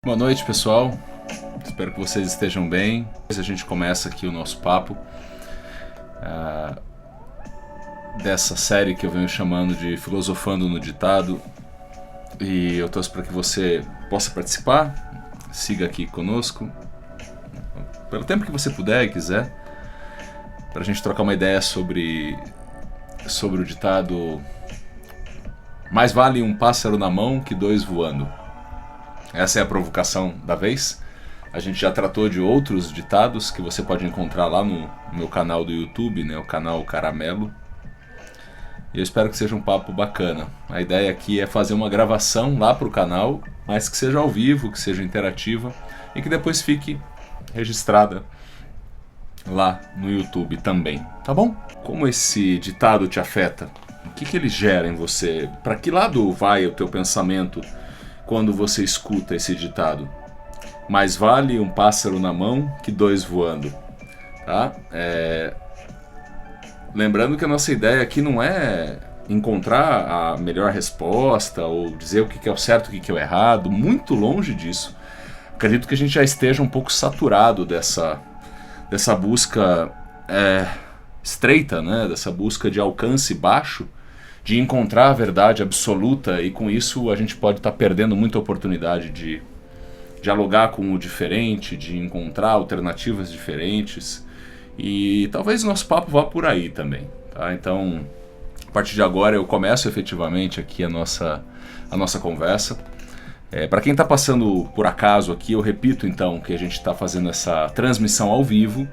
Boa noite, pessoal. Espero que vocês estejam bem. A gente começa aqui o nosso papo dessa série que eu venho chamando de Filosofando no Ditado. E eu torço para que você possa participar, siga aqui conosco, pelo tempo que você puder e quiser, para a gente trocar uma ideia sobre o ditado: mais vale um pássaro na mão que dois voando. Essa é a provocação da vez. A gente já tratou de outros ditados que você pode encontrar lá no meu canal do YouTube, né, o canal Caramelo. E eu espero que seja um papo bacana. A ideia aqui é fazer uma gravação lá para o canal, mas que seja ao vivo, que seja interativa e que depois fique registrada lá no YouTube também, tá bom? Como esse ditado te afeta? O que ele gera em você? Para que lado vai o teu pensamento quando você escuta esse ditado? Mais vale um pássaro na mão que dois voando. Tá? Lembrando que a nossa ideia aqui não é encontrar a melhor resposta ou dizer o que é o certo e o que é o errado. Muito longe disso. Acredito que a gente já esteja um pouco saturado dessa busca estreita, né? Dessa busca de alcance baixo, de encontrar a verdade absoluta, e com isso a gente pode estar perdendo muita oportunidade de dialogar com o diferente, de encontrar alternativas diferentes, e talvez o nosso papo vá por aí também, tá? Então, a partir de agora eu começo efetivamente aqui a nossa conversa. Para quem está passando por acaso aqui, eu repito então que a gente está fazendo essa transmissão ao vivo,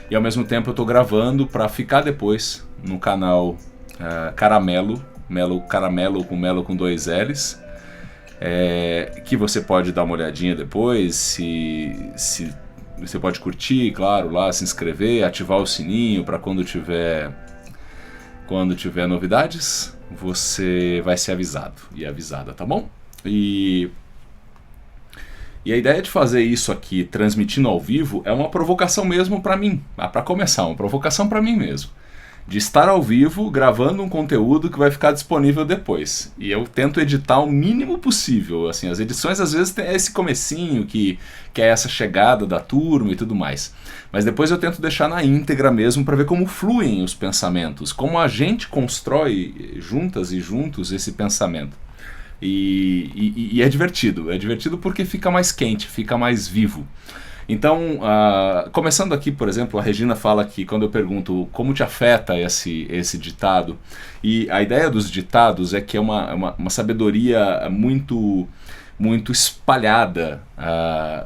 e ao mesmo tempo eu estou gravando para ficar depois no canal Caramelo, Caramelo com Melo com dois L's, que você pode dar uma olhadinha depois, se você pode curtir, claro, lá, se inscrever, ativar o sininho para quando tiver novidades, você vai ser avisado e avisada, tá bom? E a ideia de fazer isso aqui, transmitindo ao vivo, é uma provocação mesmo para mim, para começar, uma provocação para mim mesmo, de estar ao vivo gravando um conteúdo que vai ficar disponível depois. E eu tento editar o mínimo possível. Assim, as edições às vezes tem esse comecinho que é essa chegada da turma e tudo mais. Mas depois eu tento deixar na íntegra mesmo para ver como fluem os pensamentos, como a gente constrói juntas e juntos esse pensamento. E é divertido porque fica mais quente, fica mais vivo. Então, começando aqui, por exemplo, a Regina fala que quando eu pergunto como te afeta esse ditado, e a ideia dos ditados é que é uma sabedoria muito, muito espalhada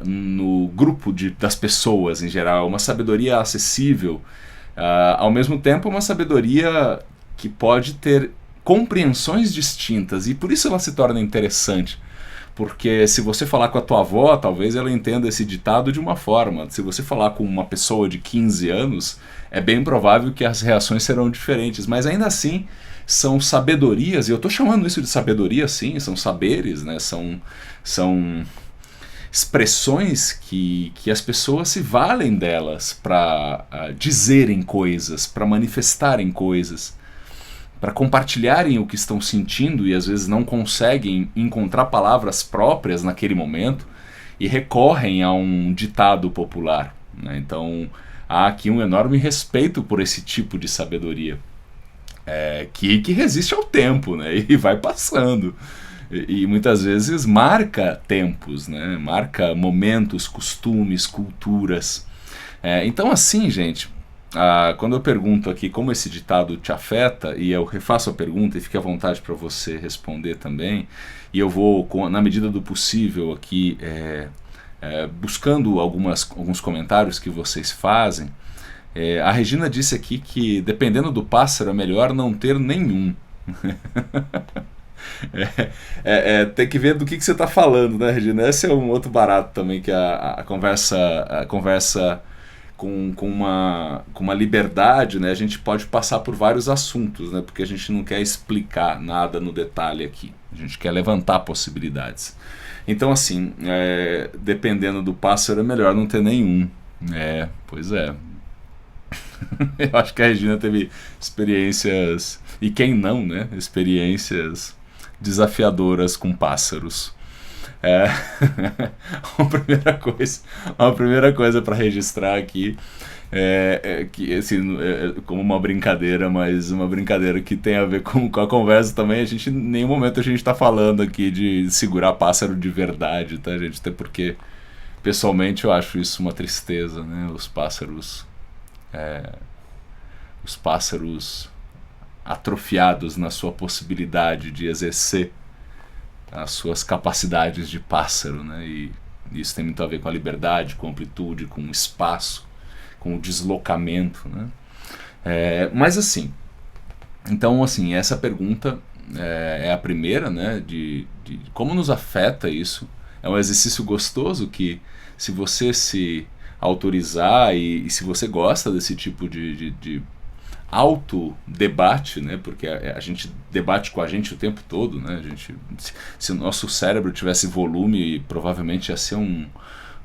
no grupo das pessoas em geral, uma sabedoria acessível, ao mesmo tempo uma sabedoria que pode ter compreensões distintas, e por isso ela se torna interessante. Porque se você falar com a tua avó, talvez ela entenda esse ditado de uma forma. Se você falar com uma pessoa de 15 anos, é bem provável que as reações serão diferentes. Mas ainda assim, são sabedorias, e eu estou chamando isso de sabedoria, sim, são saberes, né? São expressões que as pessoas se valem delas para dizerem coisas, para manifestarem coisas, para compartilharem o que estão sentindo, e às vezes não conseguem encontrar palavras próprias naquele momento e recorrem a um ditado popular, né? Então há aqui um enorme respeito por esse tipo de sabedoria, que resiste ao tempo, né? E vai passando, e muitas vezes marca tempos, né? Marca momentos, costumes, culturas. Então assim, gente, quando eu pergunto aqui como esse ditado te afeta, e eu refaço a pergunta e fique à vontade para você responder também, e eu vou, na medida do possível aqui, buscando alguns comentários que vocês fazem. A Regina disse aqui que dependendo do pássaro é melhor não ter nenhum. Tem que ver do que você está falando, né, Regina? Esse é um outro barato também, que a conversa com uma liberdade, né, a gente pode passar por vários assuntos, né, porque a gente não quer explicar nada no detalhe aqui, a gente quer levantar possibilidades. Então assim, dependendo do pássaro é melhor não ter nenhum. Pois é. Eu acho que a Regina teve experiências, e quem não, né, experiências desafiadoras com pássaros. É, uma primeira coisa para registrar aqui que assim, como uma brincadeira, mas uma brincadeira que tem a ver com a conversa também. A gente, em nenhum momento a gente está falando aqui de segurar pássaro de verdade, tá, gente? Até porque pessoalmente eu acho isso uma tristeza, né? Os pássaros atrofiados na sua possibilidade de exercer as suas capacidades de pássaro, né? E isso tem muito a ver com a liberdade, com a amplitude, com o espaço, com o deslocamento, né? Mas assim, então assim, essa pergunta é a primeira, né? De como nos afeta isso. É um exercício gostoso que, se você se autorizar e se você gosta desse tipo de autodebate, né? Porque a gente debate com a gente o tempo todo, né? Se o nosso cérebro tivesse volume, provavelmente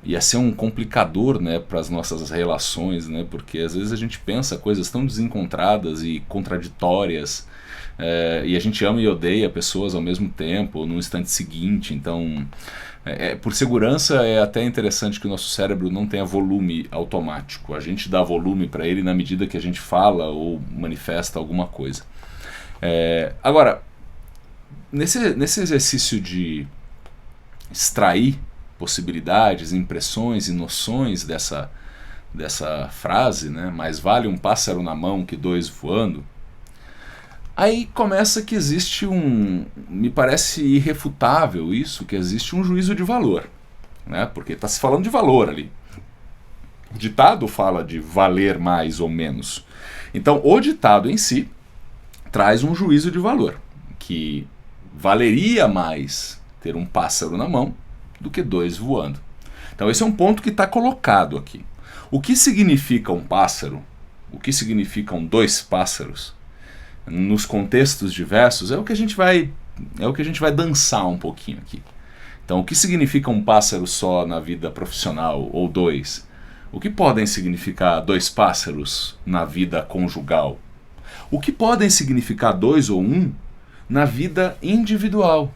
ia ser um complicador, né, para as nossas relações, né? Porque às vezes a gente pensa coisas tão desencontradas e contraditórias, e a gente ama e odeia pessoas ao mesmo tempo, no instante seguinte. Então, por segurança, é até interessante que o nosso cérebro não tenha volume automático. A gente dá volume para ele na medida que a gente fala ou manifesta alguma coisa. Agora, nesse exercício de extrair possibilidades, impressões e noções dessa frase, né? Mais vale um pássaro na mão que dois voando. Aí começa que existe me parece irrefutável isso, que existe um juízo de valor, né? Porque está se falando de valor ali. O ditado fala de valer mais ou menos. Então o ditado em si traz um juízo de valor, que valeria mais ter um pássaro na mão do que dois voando. Então esse é um ponto que está colocado aqui. O que significa um pássaro? O que significam dois pássaros? Nos contextos diversos é o que a gente vai dançar um pouquinho aqui. Então, o que significa um pássaro só na vida profissional ou dois? O que podem significar dois pássaros na vida conjugal? O que podem significar dois ou um na vida individual?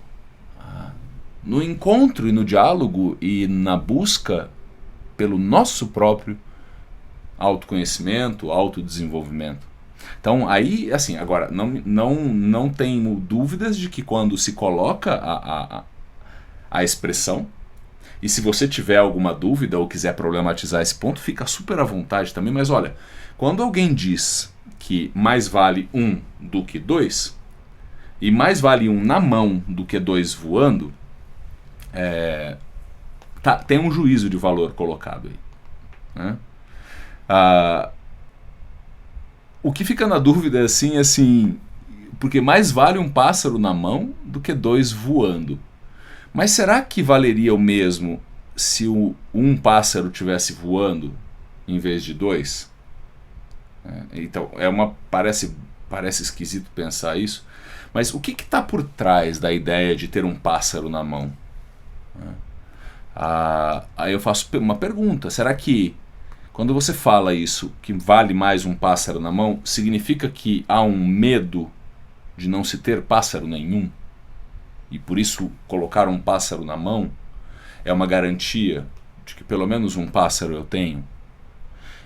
No encontro e no diálogo e na busca pelo nosso próprio autoconhecimento, autodesenvolvimento. Então aí, assim, agora, não tenho dúvidas de que quando se coloca a expressão, e se você tiver alguma dúvida ou quiser problematizar esse ponto, fica super à vontade também, mas olha, quando alguém diz que mais vale um do que dois, e mais vale um na mão do que dois voando, tem um juízo de valor colocado aí, né? O que fica na dúvida é assim, porque mais vale um pássaro na mão do que dois voando. Mas será que valeria o mesmo se um pássaro estivesse voando em vez de dois? Então, parece esquisito pensar isso, mas o que está por trás da ideia de ter um pássaro na mão? Aí eu faço uma pergunta: será que quando você fala isso, que vale mais um pássaro na mão, significa que há um medo de não se ter pássaro nenhum? E por isso colocar um pássaro na mão é uma garantia de que pelo menos um pássaro eu tenho?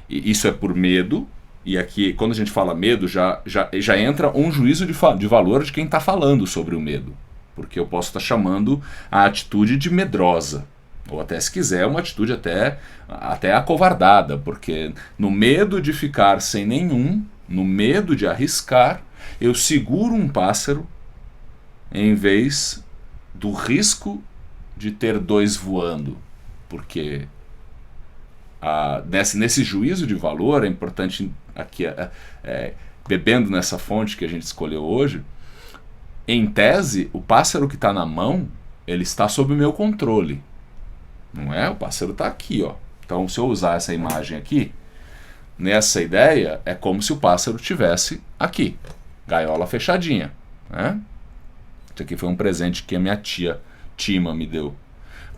E isso é por medo, e aqui quando a gente fala medo já entra um juízo de valor de quem está falando sobre o medo. Porque eu posso estar chamando a atitude de medrosa. Ou até, se quiser, uma atitude até acovardada, porque no medo de ficar sem nenhum, no medo de arriscar, eu seguro um pássaro em vez do risco de ter dois voando. Porque nesse juízo de valor, é importante aqui, bebendo nessa fonte que a gente escolheu hoje, em tese, o pássaro que está na mão, ele está sob o meu controle. Não é? O pássaro está aqui, ó. Então, se eu usar essa imagem aqui, nessa ideia, é como se o pássaro estivesse aqui, gaiola fechadinha, né? Isso aqui foi um presente que a minha tia Tima me deu.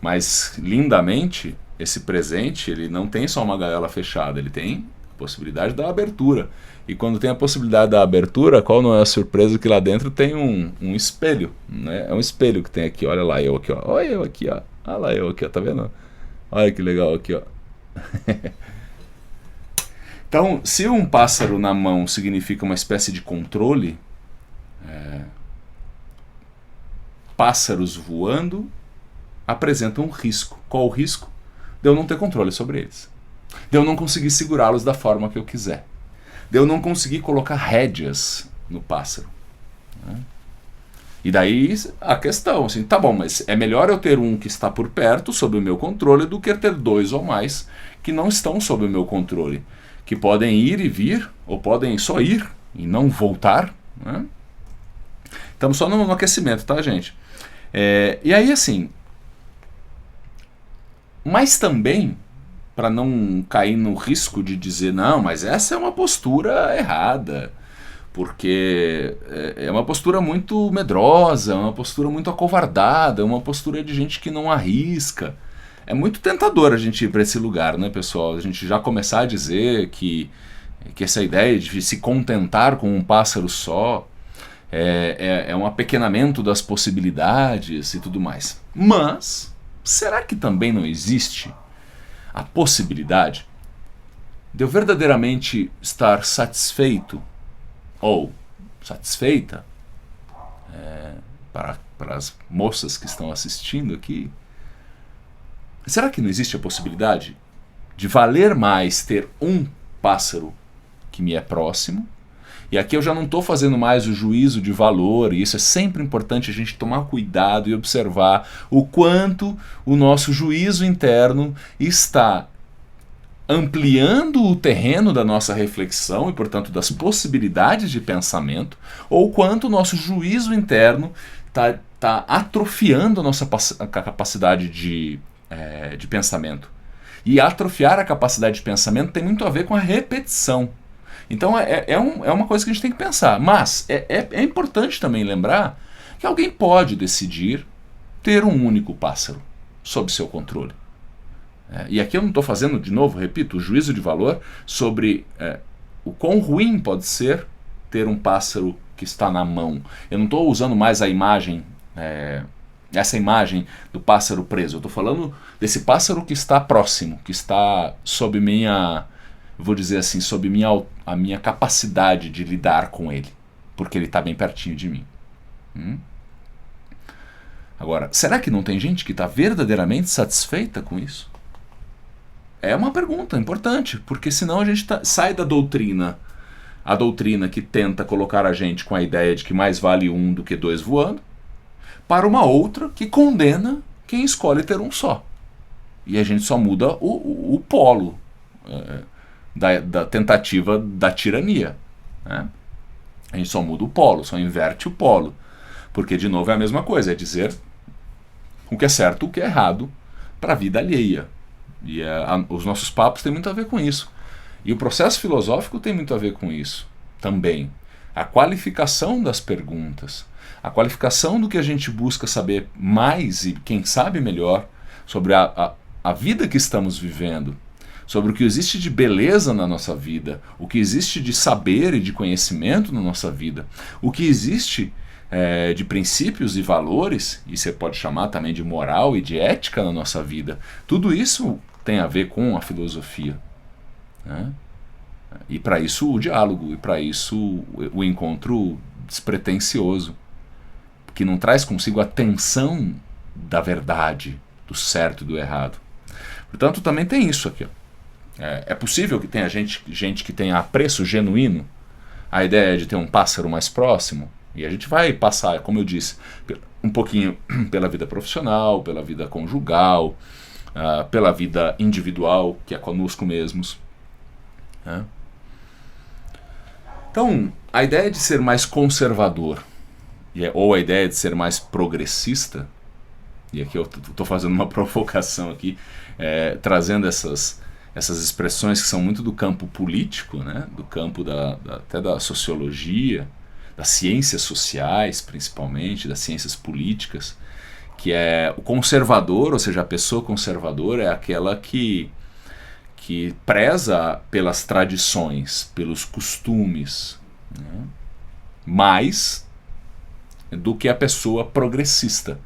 Mas, lindamente, esse presente, ele não tem só uma gaiola fechada, ele tem a possibilidade da abertura. E quando tem a possibilidade da abertura, qual não é a surpresa que lá dentro tem um espelho, né? É um espelho que tem aqui, olha lá, eu aqui, ó. Olha eu aqui, ó. Olha lá eu aqui, ó, tá vendo? Olha que legal aqui, ó. Então, se um pássaro na mão significa uma espécie de controle, pássaros voando apresentam um risco. Qual o risco? De eu não ter controle sobre eles. De eu não conseguir segurá-los da forma que eu quiser. De eu não conseguir colocar rédeas no pássaro. E daí a questão, assim, tá bom, mas é melhor eu ter um que está por perto, sob o meu controle, do que ter dois ou mais que não estão sob o meu controle. Que podem ir e vir, ou podem só ir e não voltar. Né? Estamos só no aquecimento, tá, gente? E aí, assim, mas também, para não cair no risco de dizer, não, mas essa é uma postura errada, porque é uma postura muito medrosa, uma postura muito acovardada, uma postura de gente que não arrisca. É muito tentador a gente ir para esse lugar, né, pessoal? A gente já começar a dizer que essa ideia de se contentar com um pássaro só é um apequenamento das possibilidades e tudo mais. Mas, será que também não existe a possibilidade de eu verdadeiramente estar satisfeito ou satisfeita, para as moças que estão assistindo aqui, será que não existe a possibilidade de valer mais ter um pássaro que me é próximo? E aqui eu já não estou fazendo mais o juízo de valor, e isso é sempre importante a gente tomar cuidado e observar o quanto o nosso juízo interno está ampliando o terreno da nossa reflexão e, portanto, das possibilidades de pensamento, ou quanto o nosso juízo interno está atrofiando a nossa capacidade de pensamento. E atrofiar a capacidade de pensamento tem muito a ver com a repetição. Então é uma coisa que a gente tem que pensar. Mas é importante também lembrar que alguém pode decidir ter um único pássaro sob seu controle. E aqui eu não estou fazendo, de novo, repito, o juízo de valor sobre o quão ruim pode ser ter um pássaro que está na mão. Eu não estou usando mais a imagem, essa imagem do pássaro preso. Eu estou falando desse pássaro que está próximo, que está sob minha, vou dizer assim, sob a minha capacidade de lidar com ele, porque ele está bem pertinho de mim. Agora, será que não tem gente que está verdadeiramente satisfeita com isso? É uma pergunta importante, porque senão a gente sai da doutrina, a doutrina que tenta colocar a gente com a ideia de que mais vale um do que dois voando, para uma outra que condena quem escolhe ter um só. E a gente só muda o polo da tentativa da tirania. Né? A gente só muda o polo, só inverte o polo. Porque, de novo, é a mesma coisa, é dizer o que é certo, o que é errado para a vida alheia. E os nossos papos têm muito a ver com isso. E o processo filosófico tem muito a ver com isso também. A qualificação das perguntas, a qualificação do que a gente busca saber mais e, quem sabe, melhor sobre a vida que estamos vivendo, sobre o que existe de beleza na nossa vida, o que existe de saber e de conhecimento na nossa vida, o que existe de princípios e valores, e você pode chamar também de moral e de ética na nossa vida. Tudo isso tem a ver com a filosofia. Né? E para isso o diálogo, e para isso o encontro despretensioso, que não traz consigo a tensão da verdade, do certo e do errado. Portanto, também tem isso aqui. É possível que tenha gente que tenha apreço genuíno à ideia de ter um pássaro mais próximo, e a gente vai passar, como eu disse, um pouquinho pela vida profissional, pela vida conjugal, pela vida individual, que é conosco mesmos. Né? Então, a ideia de ser mais conservador, ou a ideia de ser mais progressista, e aqui eu estou fazendo uma provocação aqui, trazendo essas expressões que são muito do campo político, né? Do campo até da sociologia, das ciências sociais, principalmente, das ciências políticas, que é o conservador, ou seja, a pessoa conservadora é aquela que preza pelas tradições, pelos costumes, né? Mais do que a pessoa progressista,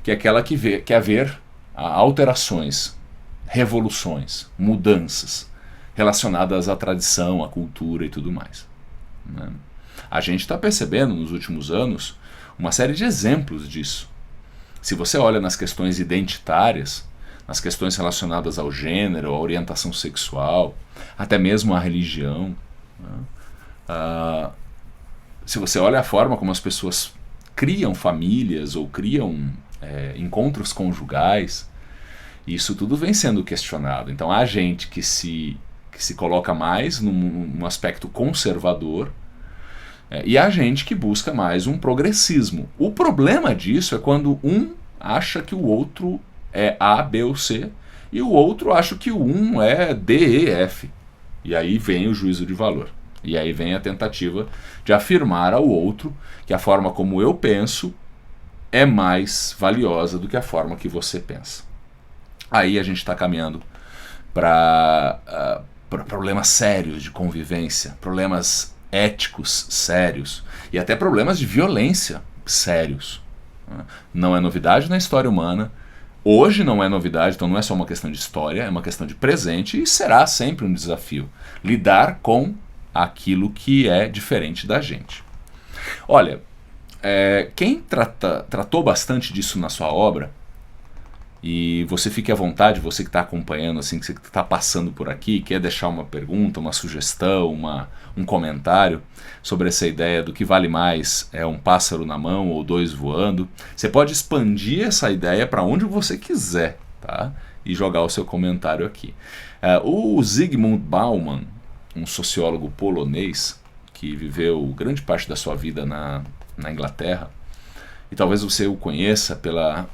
que é aquela que quer ver alterações, revoluções, mudanças relacionadas à tradição, à cultura e tudo mais, né? A gente está percebendo nos últimos anos uma série de exemplos disso. Se você olha nas questões identitárias, nas questões relacionadas ao gênero, à orientação sexual, até mesmo à religião, né? Se você olha a forma como as pessoas criam famílias ou criam encontros conjugais, isso tudo vem sendo questionado. Então há gente que se coloca mais num aspecto conservador, e há gente que busca mais um progressismo. O problema disso é quando um acha que o outro é A, B ou C, e o outro acha que o um é D, E, F. E aí vem o juízo de valor. E aí vem a tentativa de afirmar ao outro que a forma como eu penso é mais valiosa do que a forma que você pensa. Aí a gente está caminhando para problemas sérios de convivência, problemas éticos sérios e até problemas de violência sérios. Não é novidade na história humana. Hoje não é novidade, então não é só uma questão de história, é uma questão de presente e será sempre um desafio lidar com aquilo que é diferente da gente. Olha, quem tratou bastante disso na sua obra, e você fique à vontade, você que está acompanhando, assim, que está passando por aqui, quer deixar uma pergunta, uma sugestão, um comentário sobre essa ideia do que vale mais é um pássaro na mão ou dois voando, você pode expandir essa ideia para onde você quiser, tá? E jogar o seu comentário aqui. O Zygmunt Bauman, um sociólogo polonês que viveu grande parte da sua vida na Inglaterra, e talvez você o conheça pela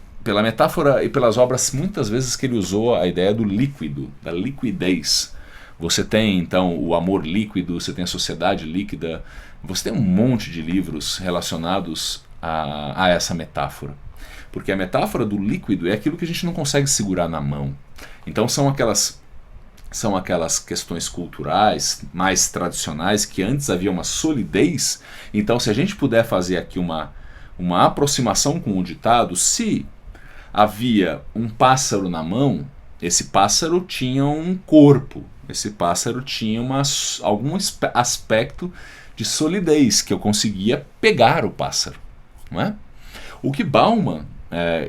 metáfora e pelas obras muitas vezes que ele usou a ideia do líquido, da liquidez. Você tem então o amor líquido, você tem a sociedade líquida, você tem um monte de livros relacionados a essa metáfora. Porque a metáfora do líquido é aquilo que a gente não consegue segurar na mão. Então são aquelas questões culturais mais tradicionais que antes havia uma solidez. Então se a gente puder fazer aqui uma aproximação com o ditado, se havia um pássaro na mão, esse pássaro tinha um corpo, esse pássaro tinha algum aspecto de solidez, que eu conseguia pegar o pássaro, não é? O que Bauman,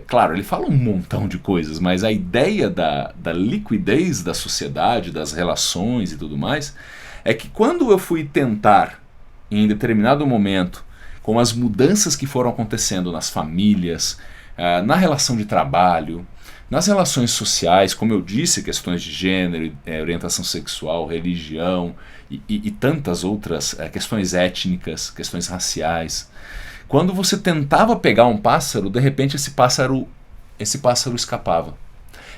claro, ele fala um montão de coisas, mas a ideia da liquidez da sociedade, das relações e tudo mais, é que quando eu fui tentar, em determinado momento, com as mudanças que foram acontecendo nas famílias, na relação de trabalho, nas relações sociais, como eu disse, questões de gênero, orientação sexual, religião e tantas outras questões étnicas, questões raciais. Quando você tentava pegar um pássaro, de repente esse pássaro escapava.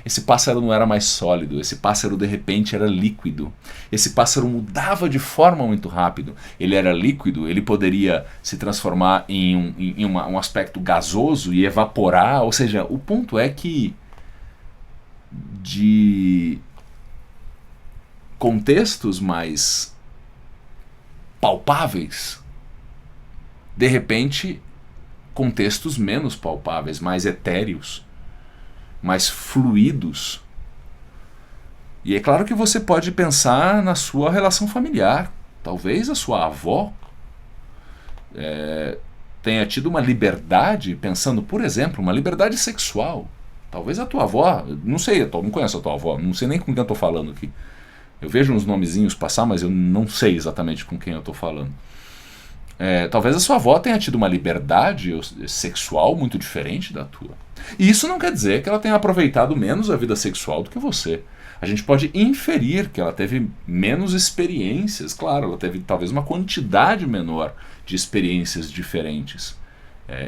Esse pássaro não era mais sólido, esse pássaro de repente era líquido. Esse pássaro mudava de forma muito rápido. Ele era líquido, ele poderia se transformar em um aspecto gasoso e evaporar. Ou seja, o ponto é que de contextos mais palpáveis, de repente, contextos menos palpáveis, mais etéreos, mais fluidos. E é claro que você pode pensar na sua relação familiar. Talvez a sua avó tenha tido uma liberdade, pensando, por exemplo, uma liberdade sexual. Talvez a tua avó, não sei, eu não conheço a tua avó, não sei nem com quem eu estou falando aqui. Eu vejo uns nomezinhos passar, mas eu não sei exatamente com quem eu estou falando. Talvez a sua avó tenha tido uma liberdade sexual muito diferente da tua. E isso não quer dizer que ela tenha aproveitado menos a vida sexual do que você. A gente pode inferir que ela teve menos experiências, claro, ela teve talvez uma quantidade menor de experiências diferentes.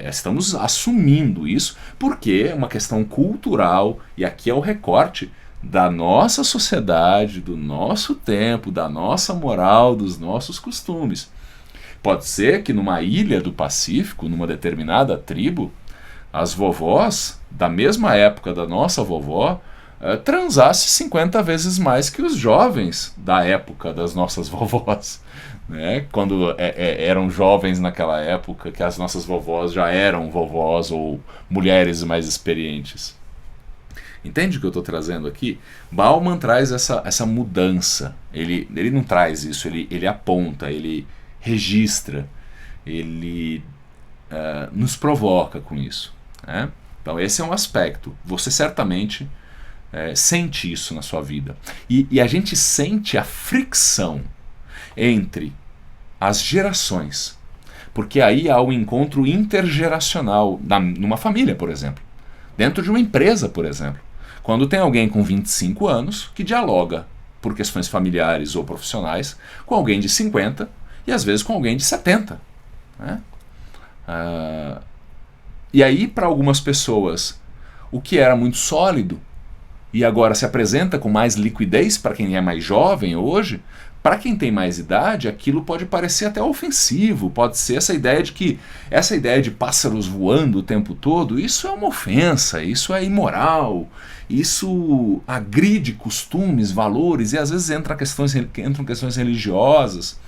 Estamos assumindo isso porque é uma questão cultural, e aqui é o recorte da nossa sociedade, do nosso tempo, da nossa moral, dos nossos costumes. Pode ser que numa ilha do Pacífico, numa determinada tribo, as vovós, da mesma época da nossa vovó, transassem 50 vezes mais que os jovens da época das nossas vovós. Né? Quando eram jovens naquela época, que as nossas vovós já eram vovós ou mulheres mais experientes. Entende o que eu estou trazendo aqui? Bauman traz essa mudança. Ele não traz isso, ele aponta, ele registra, ele nos provoca com isso. Né? Então esse é um aspecto. Você certamente sente isso na sua vida. E a gente sente a fricção entre as gerações. Porque aí há o encontro intergeracional numa família, por exemplo. Dentro de uma empresa, por exemplo. Quando tem alguém com 25 anos que dialoga por questões familiares ou profissionais com alguém de 50 e às vezes com alguém de 70. Né? E aí, para algumas pessoas, o que era muito sólido e agora se apresenta com mais liquidez para quem é mais jovem hoje, para quem tem mais idade, aquilo pode parecer até ofensivo, pode ser essa ideia de pássaros voando o tempo todo, isso é uma ofensa, isso é imoral, isso agride costumes, valores, e às vezes entram questões religiosas.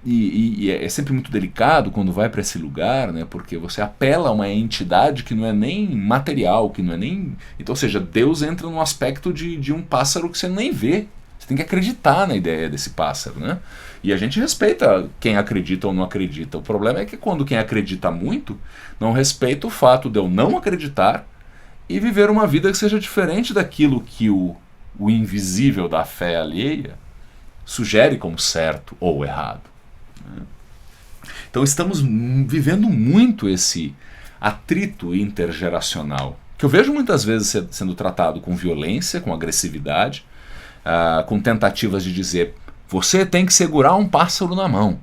E é sempre muito delicado quando vai para esse lugar, né, porque você apela a uma entidade que não é nem material, que não é nem... Então, ou seja, Deus entra num aspecto de um pássaro que você nem vê. Você tem que acreditar na ideia desse pássaro, né? E a gente respeita quem acredita ou não acredita. O problema é que quando quem acredita muito não respeita o fato de eu não acreditar e viver uma vida que seja diferente daquilo que o invisível da fé alheia sugere como certo ou errado. Então estamos vivendo muito esse atrito intergeracional, que eu vejo muitas vezes sendo tratado com violência, com agressividade, com tentativas de dizer, você tem que segurar um pássaro na mão.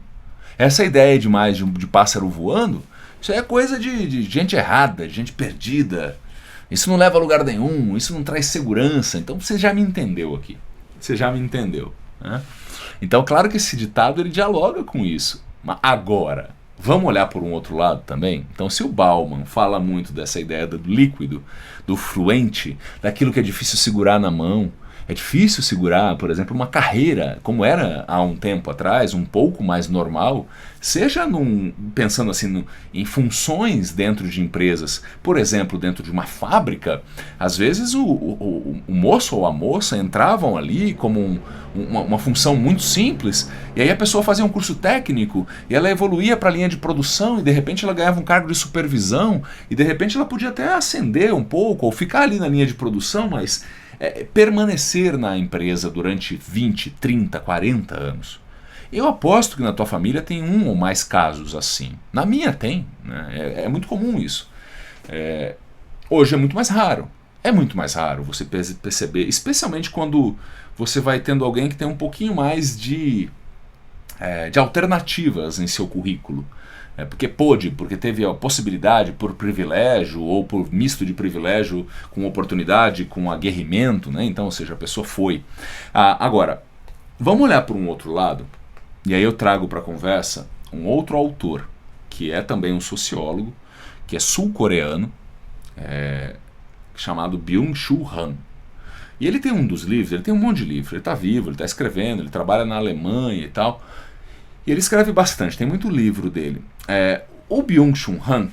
Essa ideia de pássaro voando, isso é coisa de gente errada, de gente perdida. Isso não leva a lugar nenhum, isso não traz segurança. Então você já me entendeu aqui. Você já me entendeu. Né? Então, claro que esse ditado ele dialoga com isso. Mas agora, vamos olhar por um outro lado também? Então, se o Bauman fala muito dessa ideia do líquido, do fluente, daquilo que é difícil segurar na mão, é difícil segurar, por exemplo, uma carreira, como era há um tempo atrás, um pouco mais normal, seja pensando assim em funções dentro de empresas, por exemplo, dentro de uma fábrica, às vezes o moço ou a moça entravam ali como uma função muito simples, e aí a pessoa fazia um curso técnico, e ela evoluía para a linha de produção, e de repente ela ganhava um cargo de supervisão, e de repente ela podia até ascender um pouco, ou ficar ali na linha de produção, mas... permanecer na empresa durante 20, 30, 40 anos. Eu aposto que na tua família tem um ou mais casos assim. Na minha tem, né? É muito comum isso. Hoje é muito mais raro. É muito mais raro você perceber, especialmente quando você vai tendo alguém que tem um pouquinho mais de alternativas em seu currículo. Porque teve a possibilidade por privilégio ou por misto de privilégio com oportunidade, com aguerrimento, né? Então, ou seja, a pessoa foi. Agora, vamos olhar por um outro lado, e aí eu trago para a conversa um outro autor, que é também um sociólogo, que é sul-coreano, chamado Byung-Chul Han. E ele tem um dos livros, ele tem um monte de livros, ele está vivo, ele está escrevendo, ele trabalha na Alemanha e tal. E ele escreve bastante, tem muito livro dele. O Byung-Chul Han,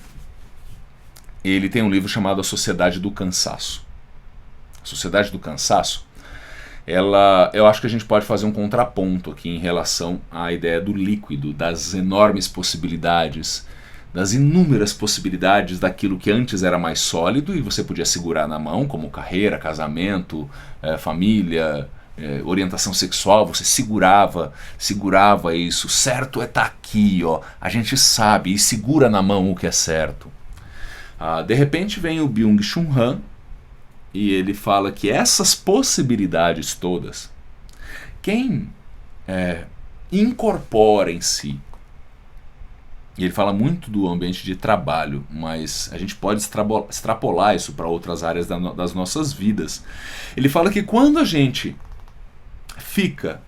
ele tem um livro chamado A Sociedade do Cansaço. A Sociedade do Cansaço, eu acho que a gente pode fazer um contraponto aqui em relação à ideia do líquido, das enormes possibilidades, das inúmeras possibilidades daquilo que antes era mais sólido e você podia segurar na mão, como carreira, casamento, família... orientação sexual, você segurava isso, certo tá aqui, ó, a gente sabe e segura na mão o que é certo. De repente vem o Byung-Chul Han e ele fala que essas possibilidades todas, quem incorpora em si, e ele fala muito do ambiente de trabalho, mas a gente pode extrapolar isso para outras áreas das nossas vidas. Ele fala que quando a gente fica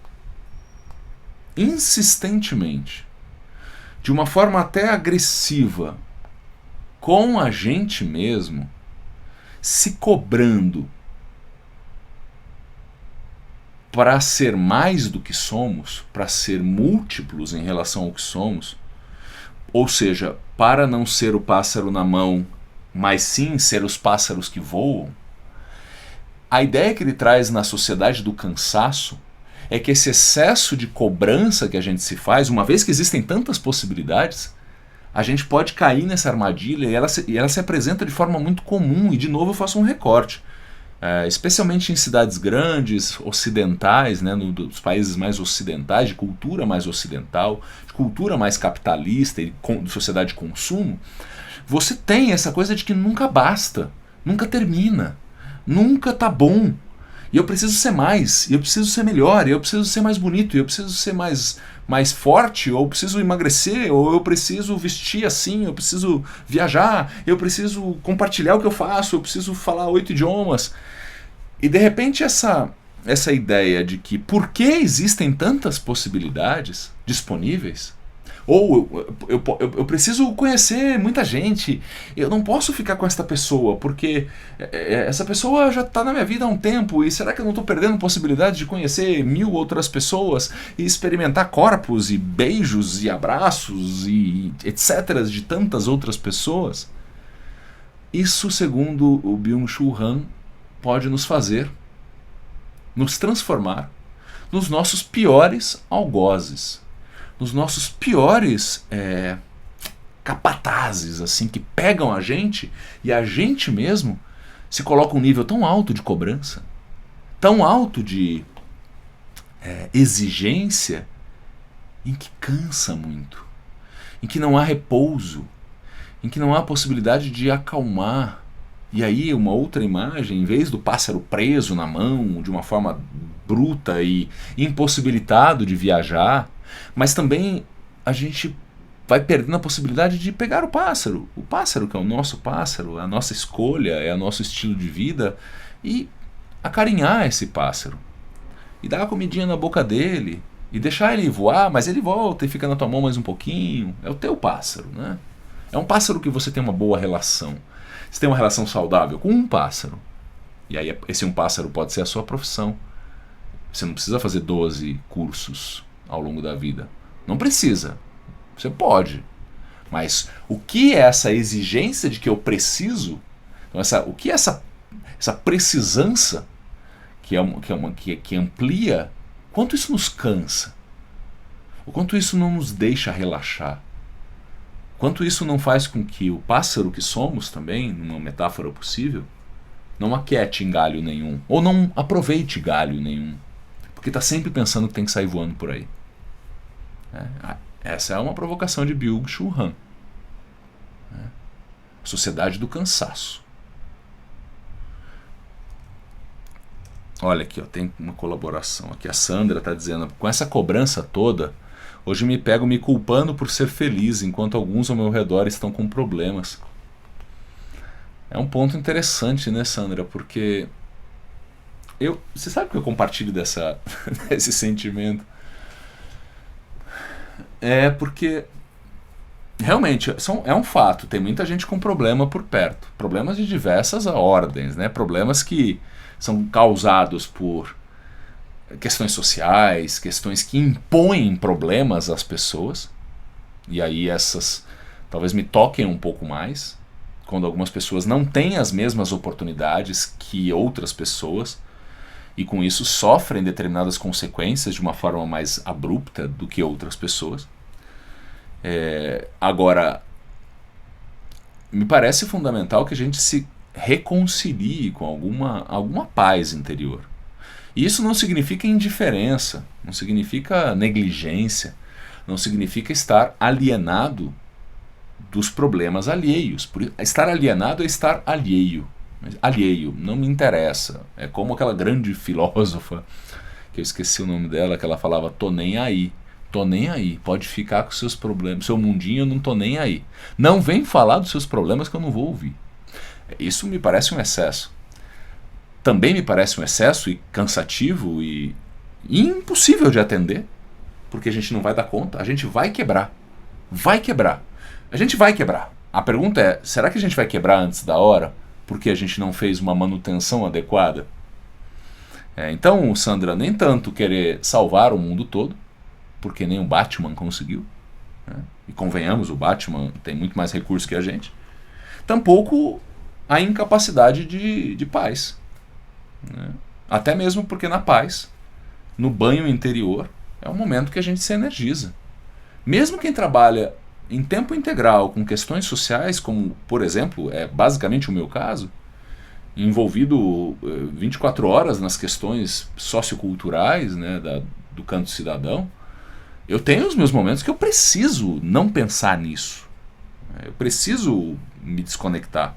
insistentemente, de uma forma até agressiva, com a gente mesmo, se cobrando para ser mais do que somos, para ser múltiplos em relação ao que somos, ou seja, para não ser o pássaro na mão mas sim ser os pássaros que voam, a ideia que ele traz na sociedade do cansaço é que esse excesso de cobrança que a gente se faz, uma vez que existem tantas possibilidades, a gente pode cair nessa armadilha e ela se apresenta de forma muito comum. E de novo eu faço um recorte. Especialmente em cidades grandes, ocidentais, né, dos países mais ocidentais, de cultura mais ocidental, de cultura mais capitalista e de sociedade de consumo, você tem essa coisa de que nunca basta, nunca termina, nunca tá bom. E eu preciso ser mais, e eu preciso ser melhor, e eu preciso ser mais bonito, e eu preciso ser mais forte, ou eu preciso emagrecer, ou eu preciso vestir assim, eu preciso viajar, eu preciso compartilhar o que eu faço, eu preciso falar 8 idiomas. E de repente essa ideia de que por que existem tantas possibilidades disponíveis, ou eu preciso conhecer muita gente, eu não posso ficar com esta pessoa, porque essa pessoa já está na minha vida há um tempo, e será que eu não estou perdendo possibilidade de conhecer 1000 outras pessoas e experimentar corpos e beijos e abraços e etc. de tantas outras pessoas? Isso, segundo o Byung-Chul Han, pode nos fazer, nos transformar nos nossos piores algozes, nos nossos piores capatazes, assim, que pegam a gente e a gente mesmo se coloca um nível tão alto de cobrança, tão alto de exigência, em que cansa muito, em que não há repouso, em que não há possibilidade de acalmar. E aí uma outra imagem, em vez do pássaro preso na mão de uma forma bruta e impossibilitado de viajar, mas também a gente vai perdendo a possibilidade de pegar o pássaro que é o nosso pássaro, a nossa escolha, é o nosso estilo de vida, e acarinhar esse pássaro, e dar a comidinha na boca dele, e deixar ele voar, mas ele volta e fica na tua mão mais um pouquinho. É o teu pássaro, né? É um pássaro que você tem uma boa relação. Você tem uma relação saudável com um pássaro. E aí esse um pássaro pode ser a sua profissão. Você não precisa fazer 12 cursos ao longo da vida. Não precisa. Você pode. Mas o que é essa exigência de que eu preciso? Então o que é essa precisância que amplia? Quanto isso nos cansa? O quanto isso não nos deixa relaxar? Quanto isso não faz com que o pássaro que somos também, numa metáfora possível, não aquiete em galho nenhum, ou não aproveite galho nenhum, porque está sempre pensando que tem que sair voando por aí. Essa é uma provocação de Byung-Chul Han. Sociedade do cansaço. Olha aqui, ó, tem uma colaboração aqui. A Sandra está dizendo: com essa cobrança toda, hoje me pego me culpando por ser feliz, enquanto alguns ao meu redor estão com problemas. É um ponto interessante, né, Sandra? Porque você sabe que eu compartilho desse sentimento. É porque realmente é um fato, tem muita gente com problema por perto. Problemas de diversas ordens, né? Problemas que são causados por questões sociais, questões que impõem problemas às pessoas. E aí essas talvez me toquem um pouco mais, quando algumas pessoas não têm as mesmas oportunidades que outras pessoas, e com isso sofrem determinadas consequências de uma forma mais abrupta do que outras pessoas. Agora, me parece fundamental que a gente se reconcilie com alguma paz interior. E isso não significa indiferença, não significa negligência, não significa estar alienado dos problemas alheios. Estar alienado é estar alheio. Alheio, não me interessa. É como aquela grande filósofa, que eu esqueci o nome dela, que ela falava: tô nem aí. Tô nem aí, pode ficar com seus problemas, seu mundinho, eu não tô nem aí. Não vem falar dos seus problemas que eu não vou ouvir. Isso me parece um excesso. Também me parece um excesso e cansativo e impossível de atender, porque a gente não vai dar conta, a gente vai quebrar. Vai quebrar. A gente vai quebrar. A pergunta é: será que a gente vai quebrar antes da hora porque a gente não fez uma manutenção adequada? Então, Sandra, nem tanto querer salvar o mundo todo, porque nem o Batman conseguiu, né? E convenhamos, o Batman tem muito mais recursos que a gente. tampouco a incapacidade de paz. Né? Até mesmo porque na paz, no banho interior, é o momento que a gente se energiza. Mesmo quem trabalha em tempo integral com questões sociais, como, por exemplo, é basicamente o meu caso, envolvido 24 horas nas questões socioculturais, né, do canto cidadão, eu tenho os meus momentos que eu preciso não pensar nisso. Eu preciso me desconectar.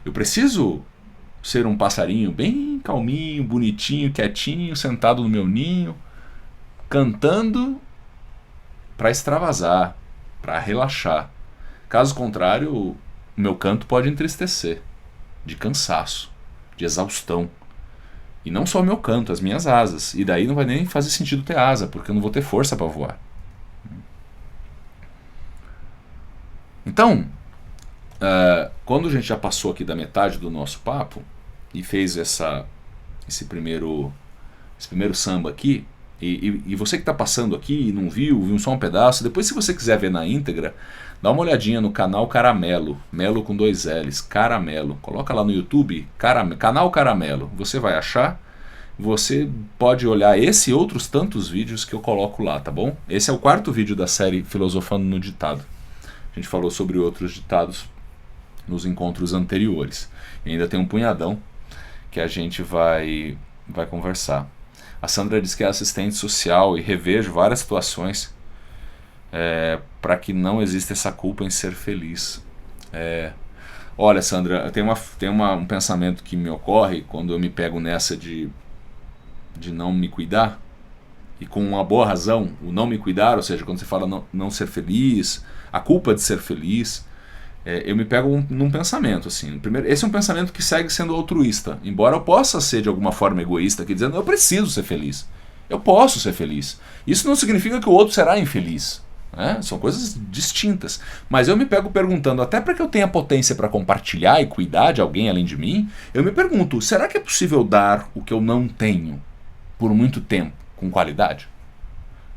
Eu preciso ser um passarinho bem calminho, bonitinho, quietinho, sentado no meu ninho, cantando para extravasar, para relaxar. Caso contrário, o meu canto pode entristecer, de cansaço, de exaustão. E não só o meu canto, as minhas asas. E daí não vai nem fazer sentido ter asa, porque eu não vou ter força para voar. Então, quando a gente já passou aqui da metade do nosso papo e fez esse primeiro samba aqui, e você que está passando aqui e não viu só um pedaço, depois se você quiser ver na íntegra, dá uma olhadinha no canal Caramelo, Melo com 2 L's, Caramelo. Coloca lá no YouTube, canal Caramelo, você vai achar. Você pode olhar esse e outros tantos vídeos que eu coloco lá, tá bom? Esse é o 4º vídeo da série Filosofando no Ditado. A gente falou sobre outros ditados nos encontros anteriores. E ainda tem um punhadão que a gente vai conversar. A Sandra diz que é assistente social e revejo várias situações para que não exista essa culpa em ser feliz. Olha, Sandra, tem um pensamento que me ocorre quando eu me pego nessa de não me cuidar, e com uma boa razão, o não me cuidar, ou seja, quando você fala não ser feliz, a culpa de ser feliz, eu me pego num pensamento assim. Primeiro, esse é um pensamento que segue sendo altruísta, embora eu possa ser de alguma forma egoísta, aqui dizendo eu preciso ser feliz, eu posso ser feliz. Isso não significa que o outro será infeliz, né? São coisas distintas. Mas eu me pego perguntando, até para que eu tenha potência para compartilhar e cuidar de alguém além de mim, eu me pergunto, será que é possível dar o que eu não tenho por muito tempo com qualidade?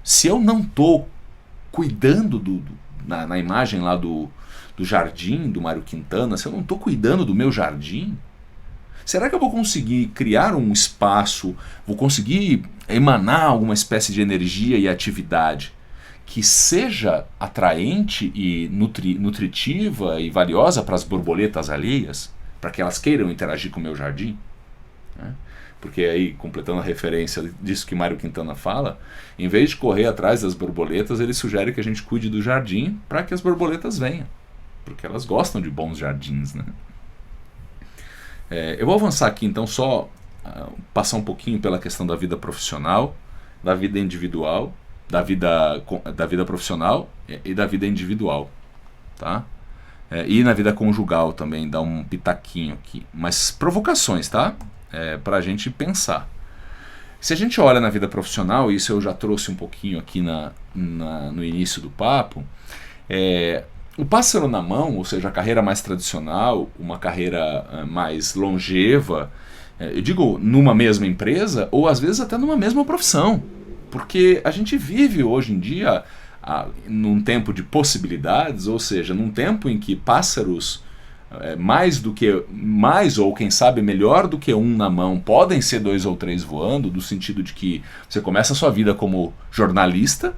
Se eu não estou cuidando na imagem lá do jardim do Mário Quintana, se eu não estou cuidando do meu jardim, será que eu vou conseguir criar um espaço, vou conseguir emanar alguma espécie de energia e atividade que seja atraente e nutritiva e valiosa para as borboletas alheias, para que elas queiram interagir com o meu jardim? Porque aí, completando a referência disso que Mário Quintana fala, em vez de correr atrás das borboletas, ele sugere que a gente cuide do jardim para que as borboletas venham, porque elas gostam de bons jardins, né? Eu vou avançar aqui então, só passar um pouquinho pela questão da vida profissional, da vida individual, da vida profissional e da vida individual, tá? E na vida conjugal também, dá um pitaquinho aqui, mas provocações, tá? Para a gente pensar. Se a gente olha na vida profissional, isso eu já trouxe um pouquinho aqui no início do papo, o pássaro na mão, ou seja, a carreira mais tradicional, uma carreira mais longeva, eu digo numa mesma empresa ou às vezes até numa mesma profissão, porque a gente vive hoje em dia num tempo de possibilidades, ou seja, num tempo em que pássaros mais ou quem sabe melhor do que um na mão podem ser 2 ou 3 voando, do sentido de que você começa a sua vida como jornalista,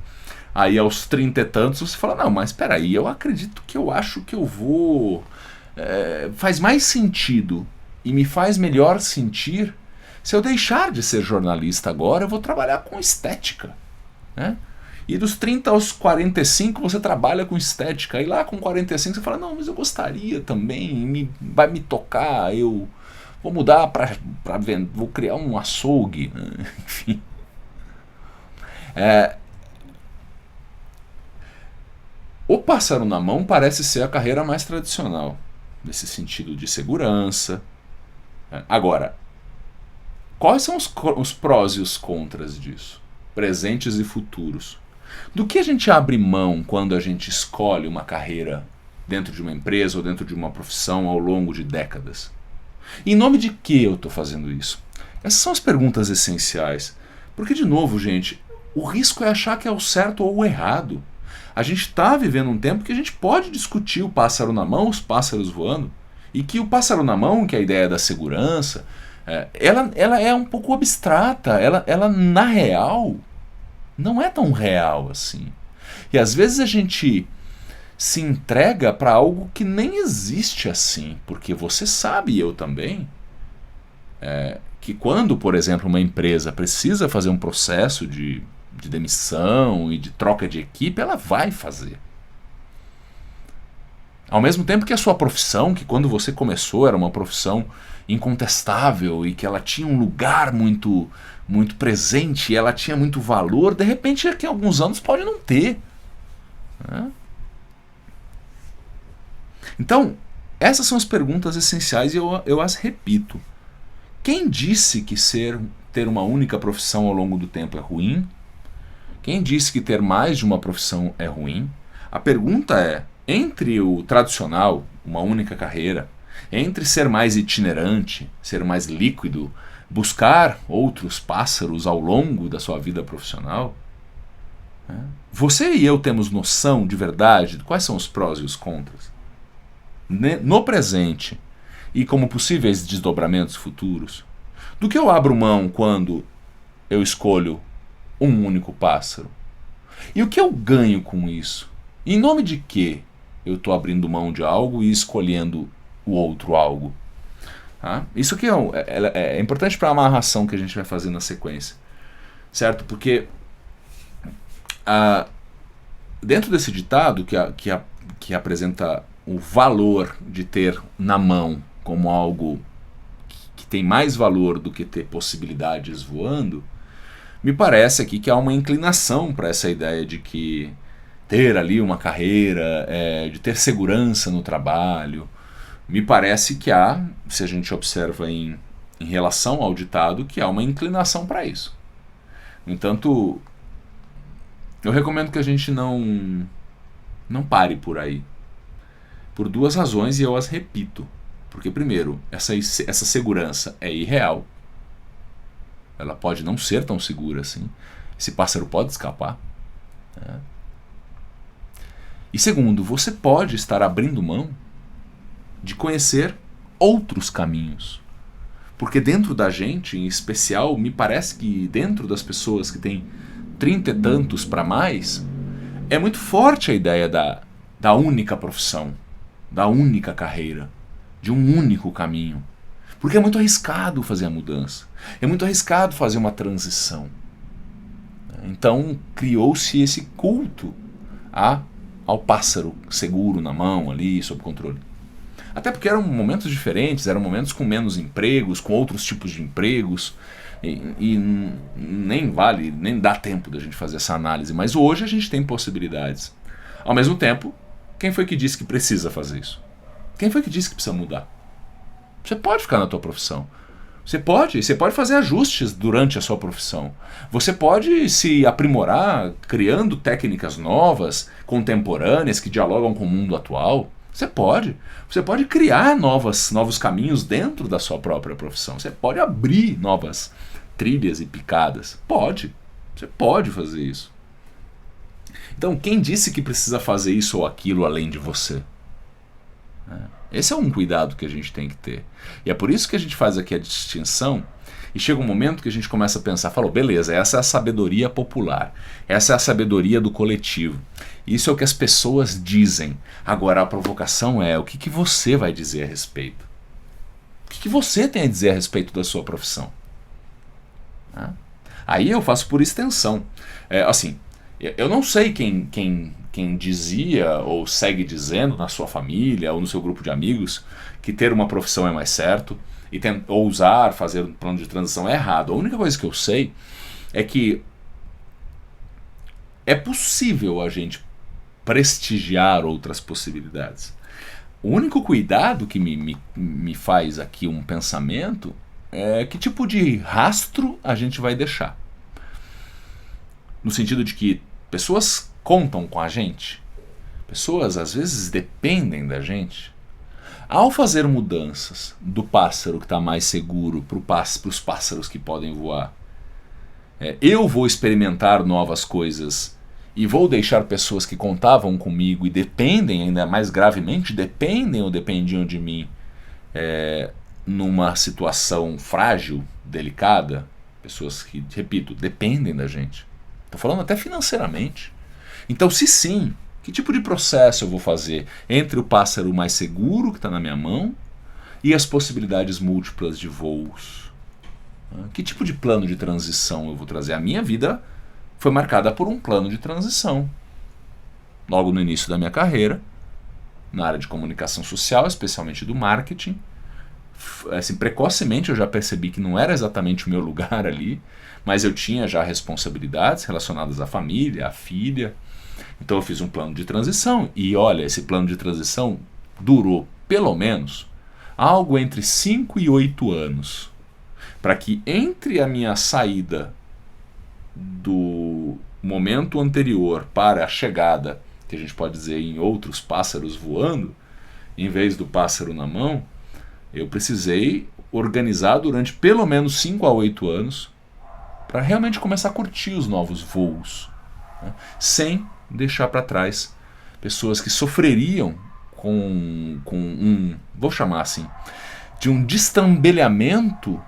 aí aos 30 e tantos você fala, não, mas espera aí, eu acredito que eu acho que eu vou faz mais sentido e me faz melhor sentir se eu deixar de ser jornalista agora, eu vou trabalhar com estética, né? E dos 30 aos 45 você trabalha com estética. E lá com 45 você fala, não, mas eu gostaria também, vai me tocar, eu vou mudar para vou criar um açougue, né? Enfim. O pássaro na mão parece ser a carreira mais tradicional, nesse sentido de segurança. Agora, quais são os prós e os contras disso? Presentes e futuros. Do que a gente abre mão quando a gente escolhe uma carreira dentro de uma empresa ou dentro de uma profissão ao longo de décadas? Em nome de que eu estou fazendo isso? Essas são as perguntas essenciais. Porque, de novo, gente, o risco é achar que é o certo ou o errado. A gente está vivendo um tempo que a gente pode discutir o pássaro na mão, os pássaros voando, e que o pássaro na mão, que é a ideia da segurança, ela é um pouco abstrata, ela na real não é tão real assim. E às vezes a gente se entrega para algo que nem existe assim, porque você sabe, e eu também, que quando, por exemplo, uma empresa precisa fazer um processo de demissão e de troca de equipe, ela vai fazer. Ao mesmo tempo que a sua profissão, que quando você começou era uma profissão incontestável e que ela tinha um lugar muito, muito presente, e ela tinha muito valor, de repente daqui a alguns anos pode não ter. Né? Então, essas são as perguntas essenciais e eu as repito. Quem disse que ter uma única profissão ao longo do tempo é ruim? Quem disse que ter mais de uma profissão é ruim? A pergunta é, entre o tradicional, uma única carreira, entre ser mais itinerante, ser mais líquido, buscar outros pássaros ao longo da sua vida profissional, você e eu temos noção de verdade de quais são os prós e os contras? No presente e como possíveis desdobramentos futuros, do que eu abro mão quando eu escolho um único pássaro? E o que eu ganho com isso? Em nome de que eu estou abrindo mão de algo e escolhendo o outro algo? Isso aqui é importante para a amarração que a gente vai fazer na sequência, certo? Porque dentro desse ditado que apresenta o valor de ter na mão como algo que tem mais valor do que ter possibilidades voando, me parece aqui que há uma inclinação para essa ideia de que ter ali uma carreira, de ter segurança no trabalho, me parece que há, se a gente observa em relação ao ditado, que há uma inclinação para isso. No entanto, eu recomendo que a gente não pare por aí. Por duas razões, e eu as repito. Porque, primeiro, essa segurança é irreal. Ela pode não ser tão segura assim. Esse pássaro pode escapar. E segundo, você pode estar abrindo mão de conhecer outros caminhos. Porque dentro da gente, em especial, me parece que dentro das pessoas que têm 30 e tantos para mais, é muito forte a ideia da única profissão, da única carreira, de um único caminho. Porque é muito arriscado fazer a mudança. É muito arriscado fazer uma transição. Então criou-se esse culto ao pássaro seguro na mão ali, sob controle. Até porque eram momentos diferentes, eram momentos com menos empregos, com outros tipos de empregos, e nem dá tempo da gente fazer essa análise. Mas hoje a gente tem possibilidades. Ao mesmo tempo, quem foi que disse que precisa fazer isso? Quem foi que disse que precisa mudar? Você pode ficar na tua profissão. Você pode fazer ajustes durante a sua profissão. Você pode se aprimorar criando técnicas novas, contemporâneas, que dialogam com o mundo atual. Você pode criar novos caminhos dentro da sua própria profissão. Você pode abrir novas trilhas e picadas. Você pode fazer isso. Então, quem disse que precisa fazer isso ou aquilo além de você? Esse é um cuidado que a gente tem que ter. E é por isso que a gente faz aqui a distinção, e chega um momento que a gente começa a pensar, beleza, essa é a sabedoria popular, essa é a sabedoria do coletivo. Isso é o que as pessoas dizem. Agora a provocação é, o que você vai dizer a respeito? O que você tem a dizer a respeito da sua profissão? Aí eu faço por extensão. Eu não sei quem dizia ou segue dizendo na sua família ou no seu grupo de amigos que ter uma profissão é mais certo e ousar fazer um plano de transição é errado. A única coisa que eu sei é que é possível a gente prestigiar outras possibilidades. O único cuidado que me faz aqui um pensamento é que tipo de rastro a gente vai deixar. No sentido de que pessoas contam com a gente, pessoas às vezes dependem da gente. Ao fazer mudanças do pássaro que está mais seguro para os pássaros que podem voar, eu vou experimentar novas coisas E vou deixar pessoas que contavam comigo e dependem, ainda mais gravemente, dependem ou dependiam de mim, numa situação frágil, delicada, pessoas que, repito, dependem da gente. Estou falando até financeiramente. Então, se sim, que tipo de processo eu vou fazer entre o pássaro mais seguro que está na minha mão e as possibilidades múltiplas de voos? Que tipo de plano de transição eu vou trazer? A minha vida foi marcada por um plano de transição. Logo no início da minha carreira, na área de comunicação social, especialmente do marketing, assim, precocemente eu já percebi que não era exatamente o meu lugar ali, mas eu tinha já responsabilidades relacionadas à família, à filha. Então eu fiz um plano de transição e olha, esse plano de transição durou pelo menos algo entre 5 e 8 anos, para que entre a minha saída do momento anterior para a chegada, que a gente pode dizer em outros pássaros voando, em vez do pássaro na mão, eu precisei organizar durante pelo menos 5 a 8 anos para realmente começar a curtir os novos voos, né? Sem deixar para trás pessoas que sofreriam com vou chamar assim, de um destambelhamento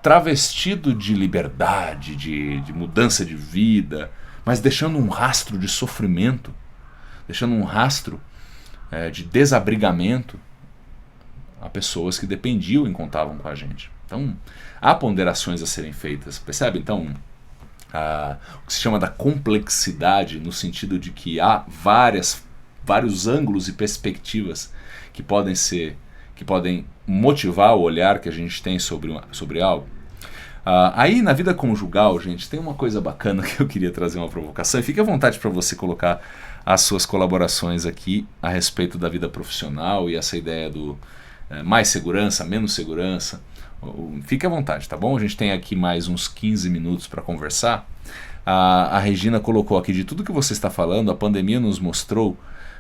travestido de liberdade, de mudança de vida, mas deixando um rastro de sofrimento, deixando um rastro de desabrigamento a pessoas que dependiam e contavam com a gente. Então, há ponderações a serem feitas, percebe? Então, o que se chama da complexidade, no sentido de que há vários ângulos e perspectivas que podem motivar o olhar que a gente tem sobre algo. Aí na vida conjugal, gente, tem uma coisa bacana que eu queria trazer uma provocação, e fique à vontade para você colocar as suas colaborações aqui a respeito da vida profissional e essa ideia do mais segurança, menos segurança. Fique à vontade, tá bom? A gente tem aqui mais uns 15 minutos para conversar. A Regina colocou aqui: de tudo que você está falando, a pandemia nos mostrou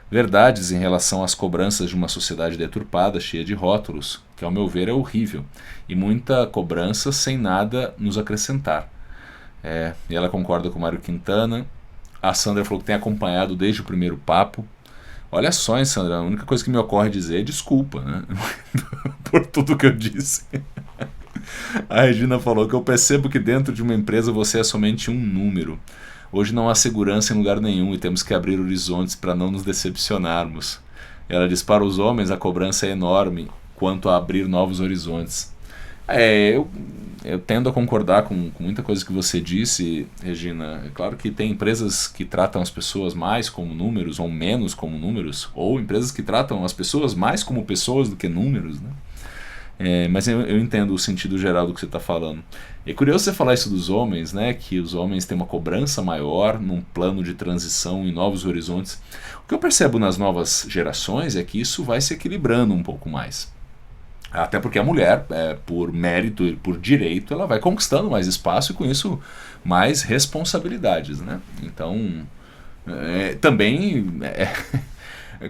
verdades em relação às cobranças de uma sociedade deturpada, cheia de rótulos, que ao meu ver é horrível, e muita cobrança sem nada nos acrescentar. E ela concorda com o Mário Quintana. A Sandra falou que tem acompanhado desde o primeiro papo. Olha só, hein, Sandra, a única coisa que me ocorre dizer é desculpa, né? Por tudo que eu disse. A Regina falou que eu percebo que dentro de uma empresa você é somente um número. Hoje não há segurança em lugar nenhum e temos que abrir horizontes para não nos decepcionarmos. Ela diz: para os homens a cobrança é enorme quanto a abrir novos horizontes. Eu tendo a concordar com muita coisa que você disse, Regina. É claro que tem empresas que tratam as pessoas mais como números ou menos como números, ou empresas que tratam as pessoas mais como pessoas do que números, né? Mas eu entendo o sentido geral do que você está falando. É curioso você falar isso dos homens, né? Que os homens têm uma cobrança maior num plano de transição em novos horizontes. O que eu percebo nas novas gerações é que isso vai se equilibrando um pouco mais. Até porque a mulher, por mérito e por direito, ela vai conquistando mais espaço e com isso mais responsabilidades, né? Então, também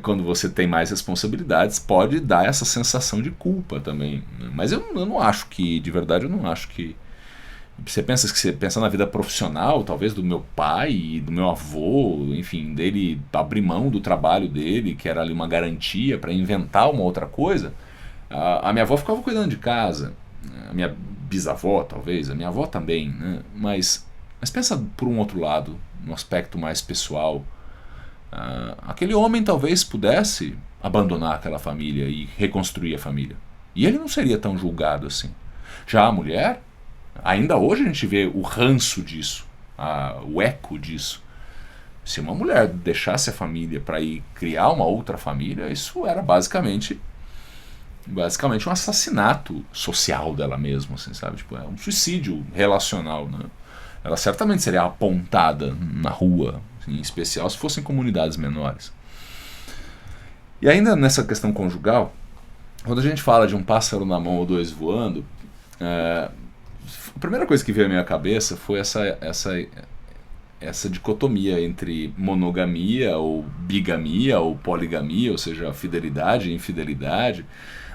quando você tem mais responsabilidades, pode dar essa sensação de culpa também, né? Mas eu não acho que, de verdade, eu não acho que... Você pensa na vida profissional, talvez do meu pai e do meu avô, enfim, dele abrir mão do trabalho dele, que era ali uma garantia para inventar uma outra coisa. A minha avó ficava cuidando de casa, a minha bisavó talvez, a minha avó também, né? Mas pensa por um outro lado, no aspecto mais pessoal. Aquele homem talvez pudesse abandonar aquela família e reconstruir a família, e ele não seria tão julgado assim. Já a mulher, ainda hoje a gente vê o ranço disso, o eco disso. Se uma mulher deixasse a família para ir criar uma outra família, isso era basicamente um assassinato social dela mesma, assim, sabe? Tipo, um suicídio relacional, né? Ela certamente seria apontada na rua, em especial se fossem comunidades menores. E ainda nessa questão conjugal, quando a gente fala de um pássaro na mão ou dois voando, a primeira coisa que veio à minha cabeça foi essa dicotomia entre monogamia ou bigamia ou poligamia, ou seja, fidelidade e infidelidade.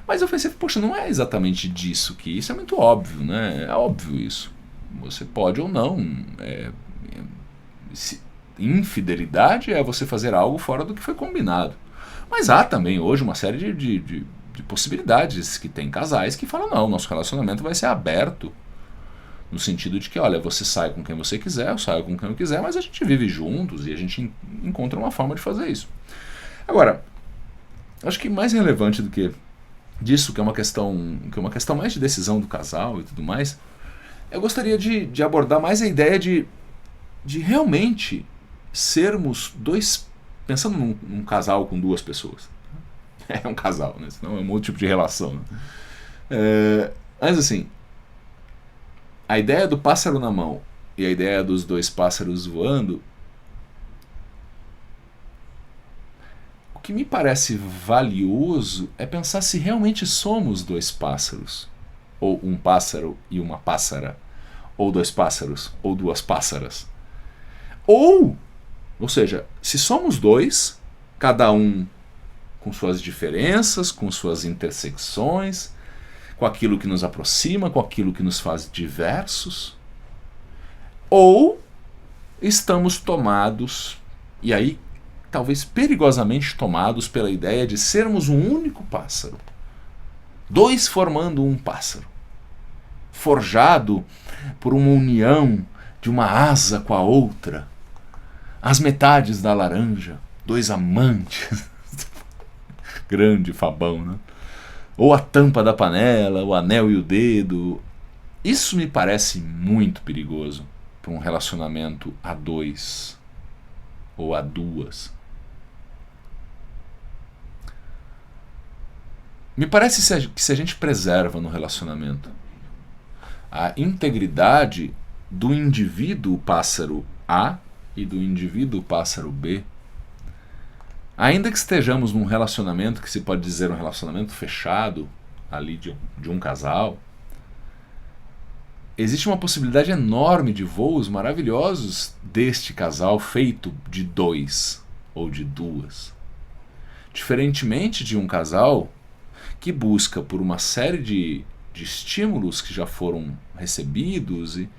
Mas eu pensei, poxa, não é exatamente disso que... Isso é muito óbvio, né? É óbvio isso. Você pode ou não infidelidade é você fazer algo fora do que foi combinado. Mas há também hoje uma série de possibilidades que tem casais que falam, não, nosso relacionamento vai ser aberto, no sentido de que, olha, você sai com quem você quiser, eu saio com quem eu quiser, mas a gente vive juntos e a gente encontra uma forma de fazer isso. Agora, acho que mais relevante do que disso, que é uma questão mais de decisão do casal e tudo mais, eu gostaria de abordar mais a ideia de realmente sermos dois, pensando num casal com duas pessoas. É um casal, né? Senão é um outro tipo de relação. Né? Mas assim, a ideia do pássaro na mão e a ideia dos dois pássaros voando, o que me parece valioso é pensar se realmente somos dois pássaros, ou um pássaro e uma pássara, ou dois pássaros, ou duas pássaras. Ou seja, se somos dois, cada um com suas diferenças, com suas intersecções, com aquilo que nos aproxima, com aquilo que nos faz diversos, ou estamos tomados, e aí talvez perigosamente tomados pela ideia de sermos um único pássaro, dois formando um pássaro, forjado por uma união de uma asa com a outra, as metades da laranja, dois amantes, grande Fabão, né? Ou a tampa da panela, o anel e o dedo. Isso me parece muito perigoso para um relacionamento a dois ou a duas. Me parece que se a gente preserva no relacionamento a integridade do indivíduo pássaro A e do indivíduo pássaro B, ainda que estejamos num relacionamento que se pode dizer um relacionamento fechado, ali de um casal, existe uma possibilidade enorme de voos maravilhosos deste casal feito de dois ou de duas. Diferentemente de um casal que busca por uma série de estímulos que já foram recebidos e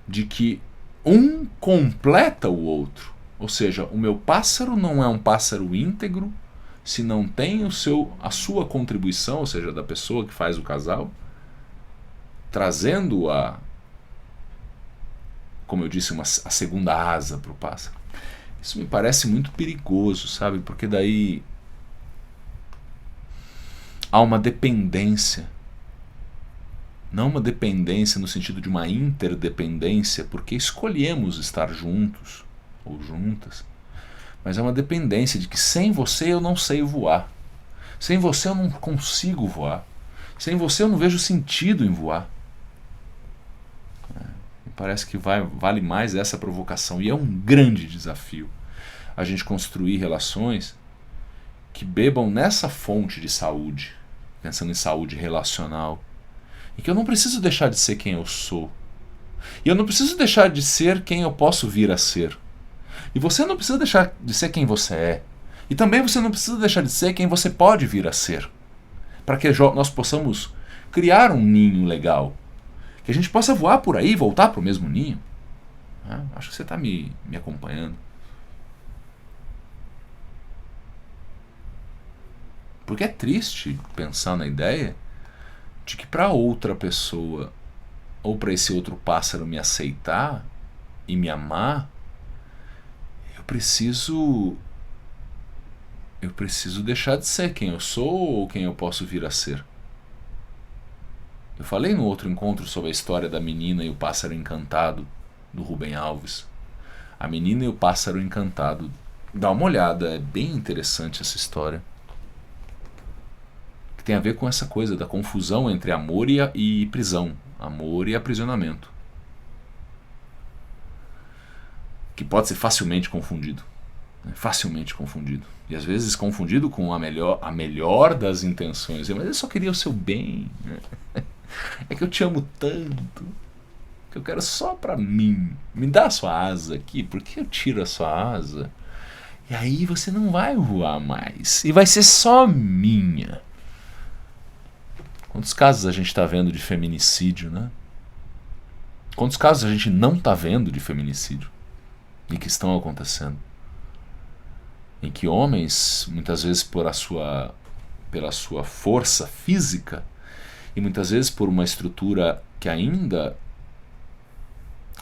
de que um completa o outro. Ou seja, o meu pássaro não é um pássaro íntegro se não tem a sua contribuição, ou seja, da pessoa que faz o casal, trazendo como eu disse, a segunda asa para o pássaro. Isso me parece muito perigoso, sabe? Porque daí há uma dependência. Não uma dependência no sentido de uma interdependência, porque escolhemos estar juntos ou juntas, mas é uma dependência de que sem você eu não sei voar, sem você eu não consigo voar, sem você eu não vejo sentido em voar. Me parece que vale mais essa provocação, e é um grande desafio a gente construir relações que bebam nessa fonte de saúde, pensando em saúde relacional, e que eu não preciso deixar de ser quem eu sou, e eu não preciso deixar de ser quem eu posso vir a ser. E você não precisa deixar de ser quem você é. E também você não precisa deixar de ser quem você pode vir a ser. Para que nós possamos criar um ninho legal. Que a gente possa voar por aí e voltar para o mesmo ninho. Acho que você está me acompanhando. Porque é triste pensar na ideia de que para outra pessoa, ou para esse outro pássaro me aceitar e me amar, eu preciso deixar de ser quem eu sou ou quem eu posso vir a ser. Eu falei no outro encontro sobre a história da menina e o pássaro encantado, do Rubem Alves. A menina e o pássaro encantado. Dá uma olhada, é bem interessante essa história. Que tem a ver com essa coisa da confusão entre amor e prisão. Amor e aprisionamento. Que pode ser facilmente confundido. Facilmente confundido. E às vezes confundido com a melhor das intenções. Mas eu só queria o seu bem. É que eu te amo tanto que eu quero só pra mim. Me dá a sua asa aqui, porque eu tiro a sua asa e aí você não vai voar mais e vai ser só minha. Quantos casos a gente está vendo de feminicídio, né? Quantos casos a gente não está vendo de feminicídio? e que estão acontecendo. Em que homens, muitas vezes pela sua força física, e muitas vezes por uma estrutura que ainda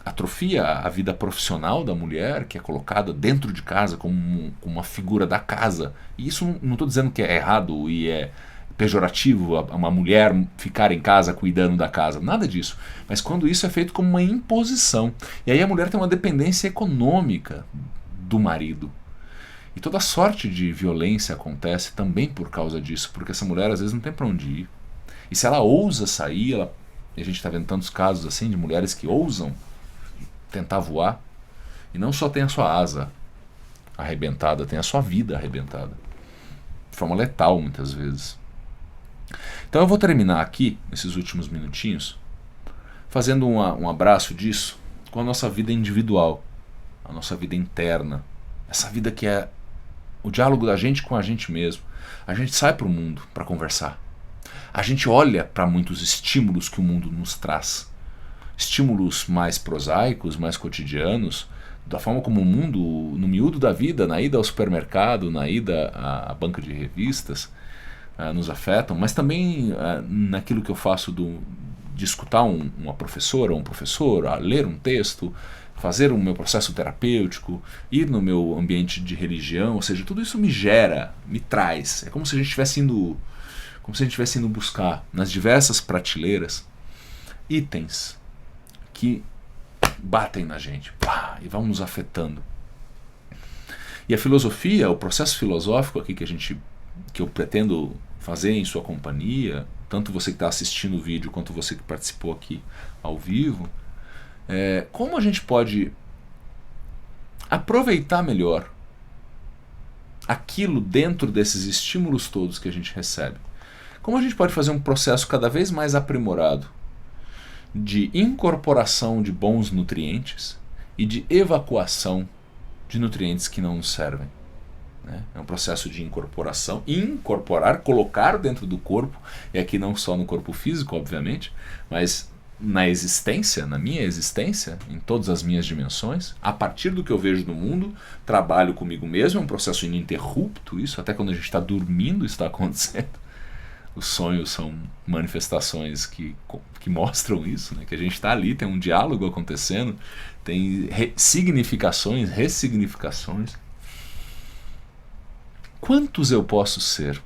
atrofia a vida profissional da mulher, que é colocada dentro de casa como uma figura da casa. E isso não estou dizendo que é errado e é pejorativo uma mulher ficar em casa cuidando da casa, nada disso. Mas quando isso é feito como uma imposição, e aí a mulher tem uma dependência econômica do marido. E toda sorte de violência acontece também por causa disso, porque essa mulher às vezes não tem para onde ir. E se ela ousa sair, e a gente está vendo tantos casos assim de mulheres que ousam tentar voar, e não só tem a sua asa arrebentada, tem a sua vida arrebentada, de forma letal muitas vezes. Então eu vou terminar aqui, nesses últimos minutinhos, fazendo um abraço disso com a nossa vida individual, a nossa vida interna, essa vida que é o diálogo da gente com a gente mesmo. A gente sai para o mundo para conversar. A gente olha para muitos estímulos que o mundo nos traz. Estímulos mais prosaicos, mais cotidianos, da forma como o mundo, no miúdo da vida, na ida ao supermercado, na ida à banca de revistas, nos afetam, mas também naquilo que eu faço de escutar uma professora ou um professor, a ler um texto, fazer o meu processo terapêutico, ir no meu ambiente de religião, ou seja, tudo isso me gera, me traz. É como se a gente estivesse indo buscar nas diversas prateleiras itens que batem na gente, e vão nos afetando. E a filosofia, o processo filosófico aqui que eu pretendo fazer em sua companhia, tanto você que está assistindo o vídeo quanto você que participou aqui ao vivo, como a gente pode aproveitar melhor aquilo dentro desses estímulos todos que a gente recebe. Como a gente pode fazer um processo cada vez mais aprimorado de incorporação de bons nutrientes e de evacuação de nutrientes que não nos servem. É um processo de incorporação, colocar dentro do corpo, e aqui não só no corpo físico, obviamente, mas na existência, na minha existência, em todas as minhas dimensões, a partir do que eu vejo no mundo, trabalho comigo mesmo, é um processo ininterrupto, isso até quando a gente está dormindo está acontecendo. Os sonhos são manifestações que mostram isso, né? Que a gente está ali, tem um diálogo acontecendo, tem significações, ressignificações. Quantos eu posso ser?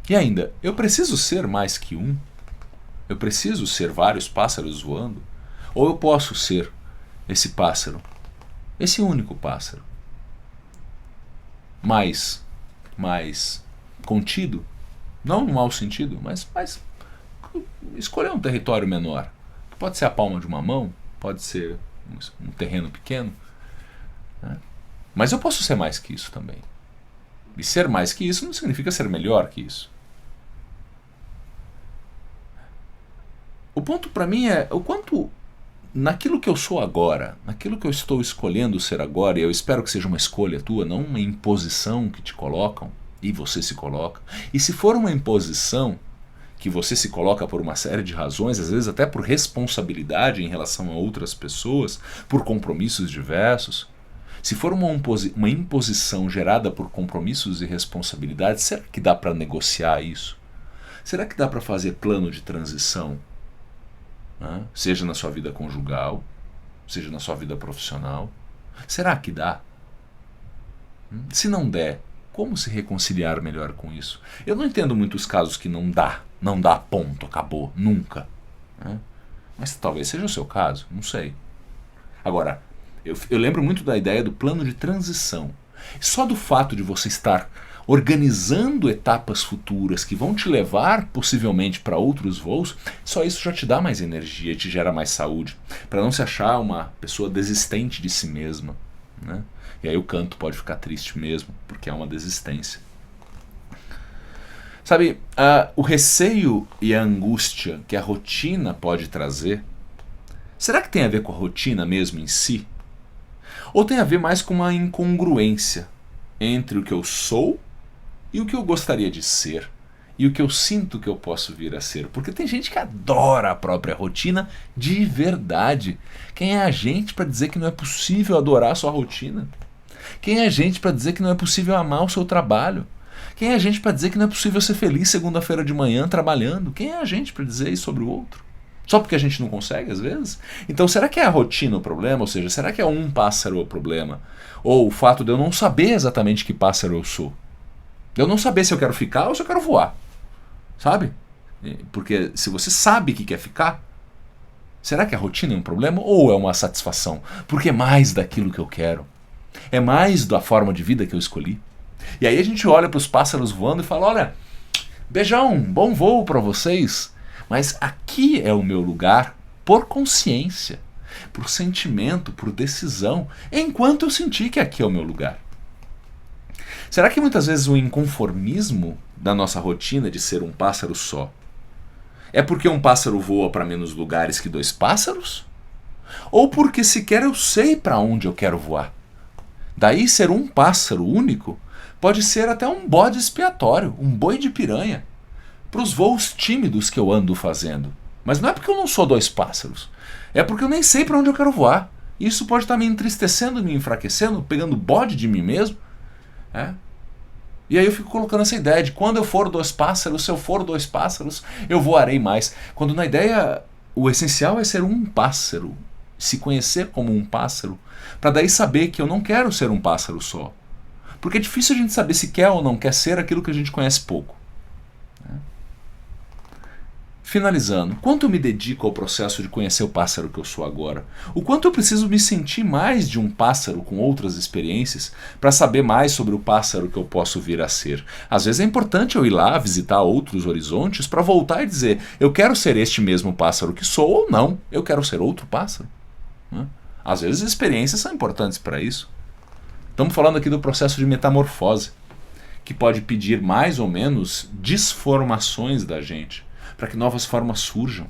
E ainda, eu preciso ser mais que um? Eu preciso ser vários pássaros voando? Ou eu posso ser esse pássaro, esse único pássaro, mais contido? Não no mau sentido, mas escolher um território menor. Pode ser a palma de uma mão, pode ser um terreno pequeno, né? Mas eu posso ser mais que isso também. E ser mais que isso não significa ser melhor que isso. O ponto para mim é o quanto naquilo que eu sou agora, naquilo que eu estou escolhendo ser agora, e eu espero que seja uma escolha tua, não uma imposição que te colocam, e você se coloca. E se for uma imposição que você se coloca por uma série de razões, às vezes até por responsabilidade em relação a outras pessoas, por compromissos diversos, se for uma imposição gerada por compromissos e responsabilidades, será que dá para negociar isso? Será que dá para fazer plano de transição? Seja na sua vida conjugal, seja na sua vida profissional. Será que dá? Se não der, como se reconciliar melhor com isso? Eu não entendo muitos casos que não dá, ponto, acabou, nunca. Mas talvez seja o seu caso, não sei. Agora, eu lembro muito da ideia do plano de transição. Só do fato de você estar organizando etapas futuras que vão te levar possivelmente para outros voos, só isso já te dá mais energia, te gera mais saúde, para não se achar uma pessoa desistente de si mesma, né? E aí o canto pode ficar triste mesmo, porque é uma desistência. Sabe, o receio e a angústia que a rotina pode trazer, será que tem a ver com a rotina mesmo em si? Ou tem a ver mais com uma incongruência entre o que eu sou e o que eu gostaria de ser, e o que eu sinto que eu posso vir a ser. Porque tem gente que adora a própria rotina de verdade. Quem é a gente para dizer que não é possível adorar a sua rotina? Quem é a gente para dizer que não é possível amar o seu trabalho? Quem é a gente para dizer que não é possível ser feliz segunda-feira de manhã trabalhando? Quem é a gente para dizer isso sobre o outro? Só porque a gente não consegue, às vezes? Então, será que é a rotina o problema? Ou seja, será que é um pássaro o problema? Ou o fato de eu não saber exatamente que pássaro eu sou? De eu não saber se eu quero ficar ou se eu quero voar. Sabe? Porque se você sabe que quer ficar, será que a rotina é um problema ou é uma satisfação? Porque é mais daquilo que eu quero. É mais da forma de vida que eu escolhi. E aí a gente olha para os pássaros voando e fala, olha, beijão, bom voo para vocês, mas aqui é o meu lugar por consciência, por sentimento, por decisão, enquanto eu sentir que aqui é o meu lugar. Será que muitas vezes o inconformismo da nossa rotina de ser um pássaro só é porque um pássaro voa para menos lugares que dois pássaros? Ou porque sequer eu sei para onde eu quero voar? Daí ser um pássaro único pode ser até um bode expiatório, um boi de piranha, para os voos tímidos que eu ando fazendo. Mas não é porque eu não sou dois pássaros, é porque eu nem sei para onde eu quero voar. Isso pode estar me entristecendo, me enfraquecendo, pegando bode de mim mesmo. E aí eu fico colocando essa ideia de quando eu for dois pássaros, se eu for dois pássaros, eu voarei mais. Quando na ideia o essencial é ser um pássaro, se conhecer como um pássaro, para daí saber que eu não quero ser um pássaro só. Porque é difícil a gente saber se quer ou não quer ser aquilo que a gente conhece pouco. Finalizando, quanto eu me dedico ao processo de conhecer o pássaro que eu sou agora? O quanto eu preciso me sentir mais de um pássaro com outras experiências para saber mais sobre o pássaro que eu posso vir a ser? Às vezes é importante eu ir lá visitar outros horizontes para voltar e dizer, eu quero ser este mesmo pássaro que sou ou não, eu quero ser outro pássaro. Às vezes as experiências são importantes para isso. Estamos falando aqui do processo de metamorfose, que pode pedir mais ou menos desformações da gente, para que novas formas surjam.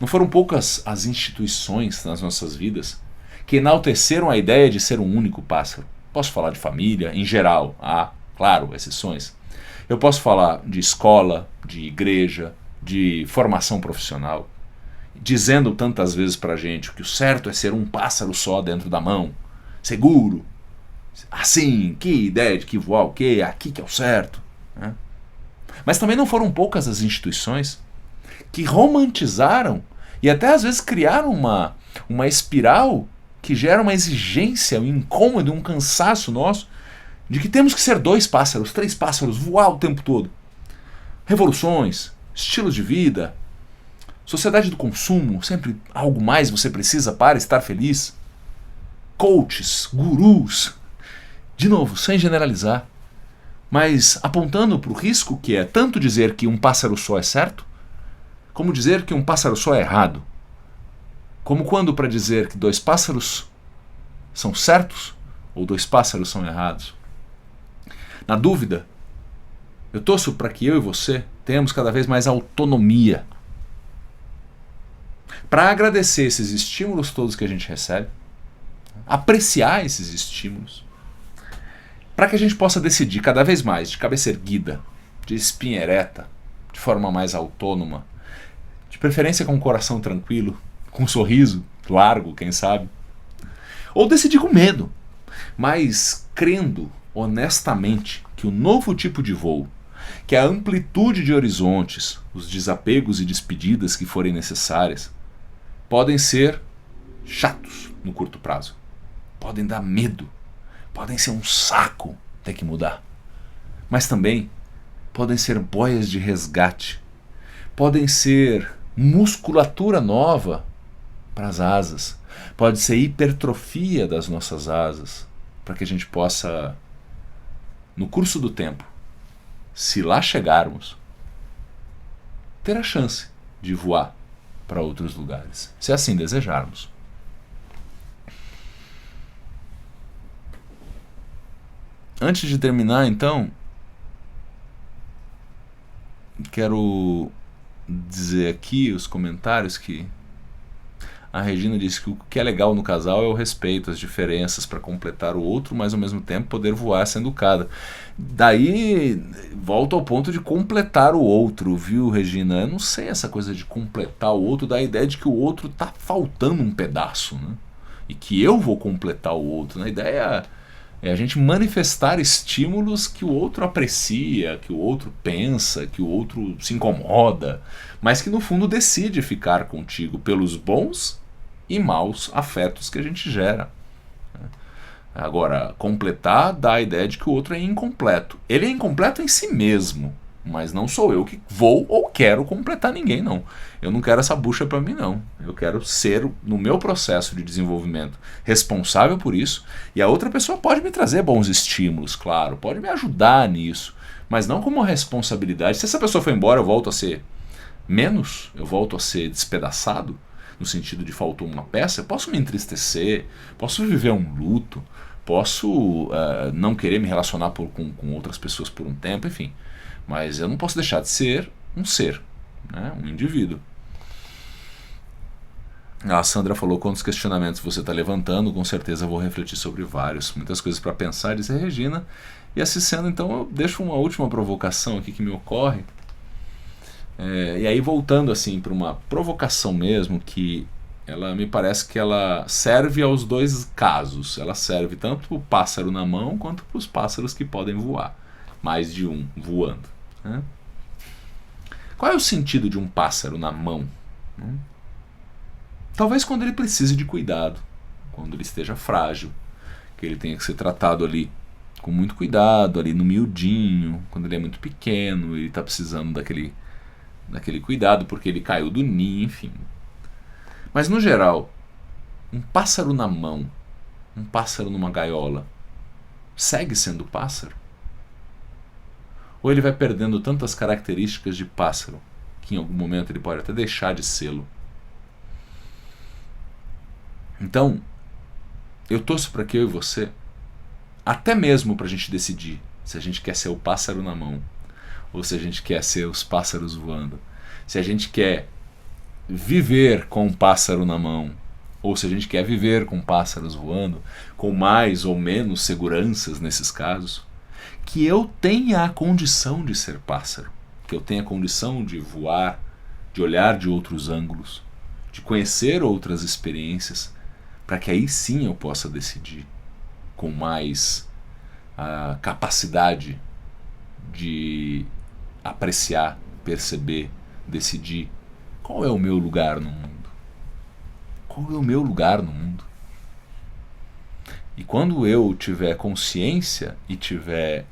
Não foram poucas as instituições nas nossas vidas que enalteceram a ideia de ser um único pássaro. Posso falar de família, em geral, há, claro, exceções. Eu posso falar de escola, de igreja, de formação profissional, dizendo tantas vezes para a gente que o certo é ser um pássaro só dentro da mão, seguro, assim, que ideia de que voar o quê, aqui que é o certo. Mas também não foram poucas as instituições que romantizaram e até às vezes criaram uma espiral que gera uma exigência, um incômodo, um cansaço nosso de que temos que ser dois pássaros, três pássaros, voar o tempo todo. Revoluções, estilos de vida, sociedade do consumo, sempre algo mais você precisa para estar feliz. Coaches, gurus, de novo, sem generalizar, mas apontando para o risco que é tanto dizer que um pássaro só é certo, como dizer que um pássaro só é errado. Como quando para dizer que dois pássaros são certos ou dois pássaros são errados. Na dúvida, eu torço para que eu e você tenhamos cada vez mais autonomia para agradecer esses estímulos todos que a gente recebe, apreciar esses estímulos, para que a gente possa decidir cada vez mais de cabeça erguida, de espinha ereta, de forma mais autônoma, de preferência com o coração tranquilo, com um sorriso largo, quem sabe, ou decidir com medo, mas crendo honestamente que o novo tipo de voo, que a amplitude de horizontes, os desapegos e despedidas que forem necessárias, podem ser chatos no curto prazo, podem dar medo, podem ser um saco ter que mudar, mas também podem ser boias de resgate, podem ser musculatura nova para as asas, pode ser hipertrofia das nossas asas, para que a gente possa, no curso do tempo, se lá chegarmos, ter a chance de voar para outros lugares, se assim desejarmos. Antes de terminar, então, quero dizer aqui os comentários que A Regina disse que o que é legal no casal é o respeito, as diferenças para completar o outro, mas ao mesmo tempo poder voar sendo educada. Daí volta ao ponto de completar o outro, viu, Regina? Eu não sei essa coisa de completar o outro, dá a ideia de que o outro tá faltando um pedaço, né? E que eu vou completar o outro. A ideia é a gente manifestar estímulos que o outro aprecia, que o outro pensa, que o outro se incomoda, mas que no fundo decide ficar contigo pelos bons e maus afetos que a gente gera. Agora, completar dá a ideia de que o outro é incompleto. Ele é incompleto em si mesmo, mas não sou eu que vou ou quero completar ninguém, não. Eu não quero essa bucha para mim, não. Eu quero ser, no meu processo de desenvolvimento, responsável por isso. E a outra pessoa pode me trazer bons estímulos, claro, pode me ajudar nisso, mas não como responsabilidade. Se essa pessoa for embora, eu volto a ser menos, eu volto a ser despedaçado, no sentido de faltou uma peça. Eu posso me entristecer, posso viver um luto, posso não querer me relacionar com outras pessoas por um tempo, enfim. Mas eu não posso deixar de ser, né? Um indivíduo. A Sandra falou: quantos questionamentos você está levantando, com certeza vou refletir sobre vários. Muitas coisas para pensar, disse a Regina. E assim sendo, então eu deixo uma última provocação aqui que me ocorre. E aí voltando assim para uma provocação mesmo, que ela me parece que ela serve aos dois casos. Ela serve tanto para o pássaro na mão quanto para os pássaros que podem voar. Mais de um voando. Né? Qual é o sentido de um pássaro na mão? Talvez quando ele precise de cuidado, quando ele esteja frágil, que ele tenha que ser tratado ali com muito cuidado, ali no miudinho, quando ele é muito pequeno, ele está precisando daquele cuidado porque ele caiu do ninho, enfim. Mas no geral, um pássaro na mão, um pássaro numa gaiola, segue sendo pássaro? Ou ele vai perdendo tantas características de pássaro que em algum momento ele pode até deixar de sê-lo? Então, eu torço para que eu e você, até mesmo para a gente decidir se a gente quer ser o pássaro na mão ou se a gente quer ser os pássaros voando, se a gente quer viver com um pássaro na mão ou se a gente quer viver com pássaros voando, com mais ou menos seguranças nesses casos, que eu tenha a condição de ser pássaro, que eu tenha a condição de voar, de olhar de outros ângulos, de conhecer outras experiências, para que aí sim eu possa decidir com mais capacidade de apreciar, perceber, decidir qual é o meu lugar no mundo. Qual é o meu lugar no mundo? E quando eu tiver consciência e tiver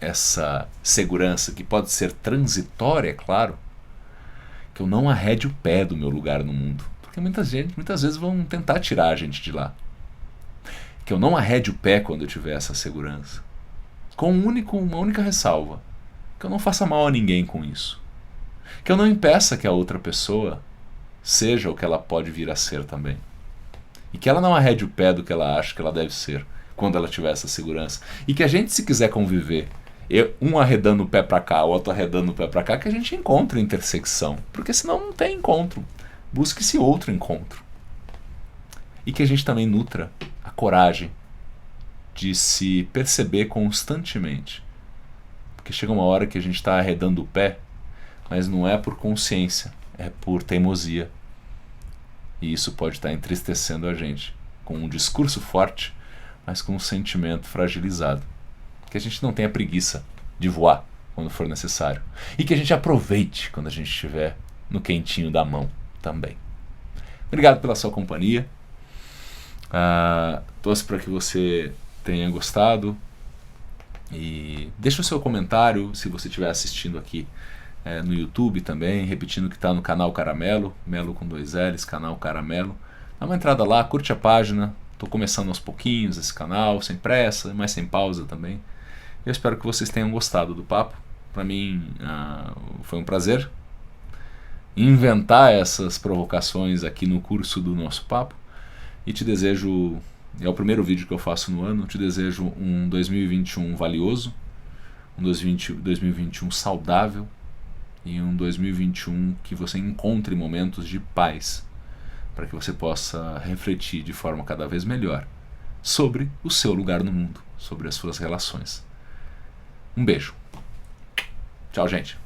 essa segurança, que pode ser transitória, é claro, que eu não arrede o pé do meu lugar no mundo. Porque muitas vezes vão tentar tirar a gente de lá. Que eu não arrede o pé quando eu tiver essa segurança. Com uma única ressalva. Que eu não faça mal a ninguém com isso. Que eu não impeça que a outra pessoa seja o que ela pode vir a ser também. E que ela não arrede o pé do que ela acha que ela deve ser quando ela tiver essa segurança. E que a gente, se quiser conviver, um arredando o pé para cá, o outro arredando o pé para cá, que a gente encontre intersecção. Porque senão não tem encontro. Busque-se outro encontro. E que a gente também nutra a coragem de se perceber constantemente. Porque chega uma hora que a gente está arredando o pé, mas não é por consciência, é por teimosia. E isso pode estar entristecendo a gente, com um discurso forte, mas com um sentimento fragilizado. Que a gente não tenha preguiça de voar quando for necessário. E que a gente aproveite quando a gente estiver no quentinho da mão também. Obrigado pela sua companhia. Torço para que você tenha gostado. E deixa o seu comentário se você estiver assistindo aqui no YouTube também, repetindo que está no canal Caramelo, Melo com 2 L's, canal Caramelo. Dá uma entrada lá, curte a página. Estou começando aos pouquinhos esse canal, sem pressa, mas sem pausa também. Eu espero que vocês tenham gostado do papo. Para mim foi um prazer inventar essas provocações aqui no curso do nosso papo. E te desejo, é o primeiro vídeo que eu faço no ano, te desejo um 2021 valioso, um 2021 saudável e um 2021 que você encontre momentos de paz para que você possa refletir de forma cada vez melhor sobre o seu lugar no mundo, sobre as suas relações. Um beijo. Tchau, gente.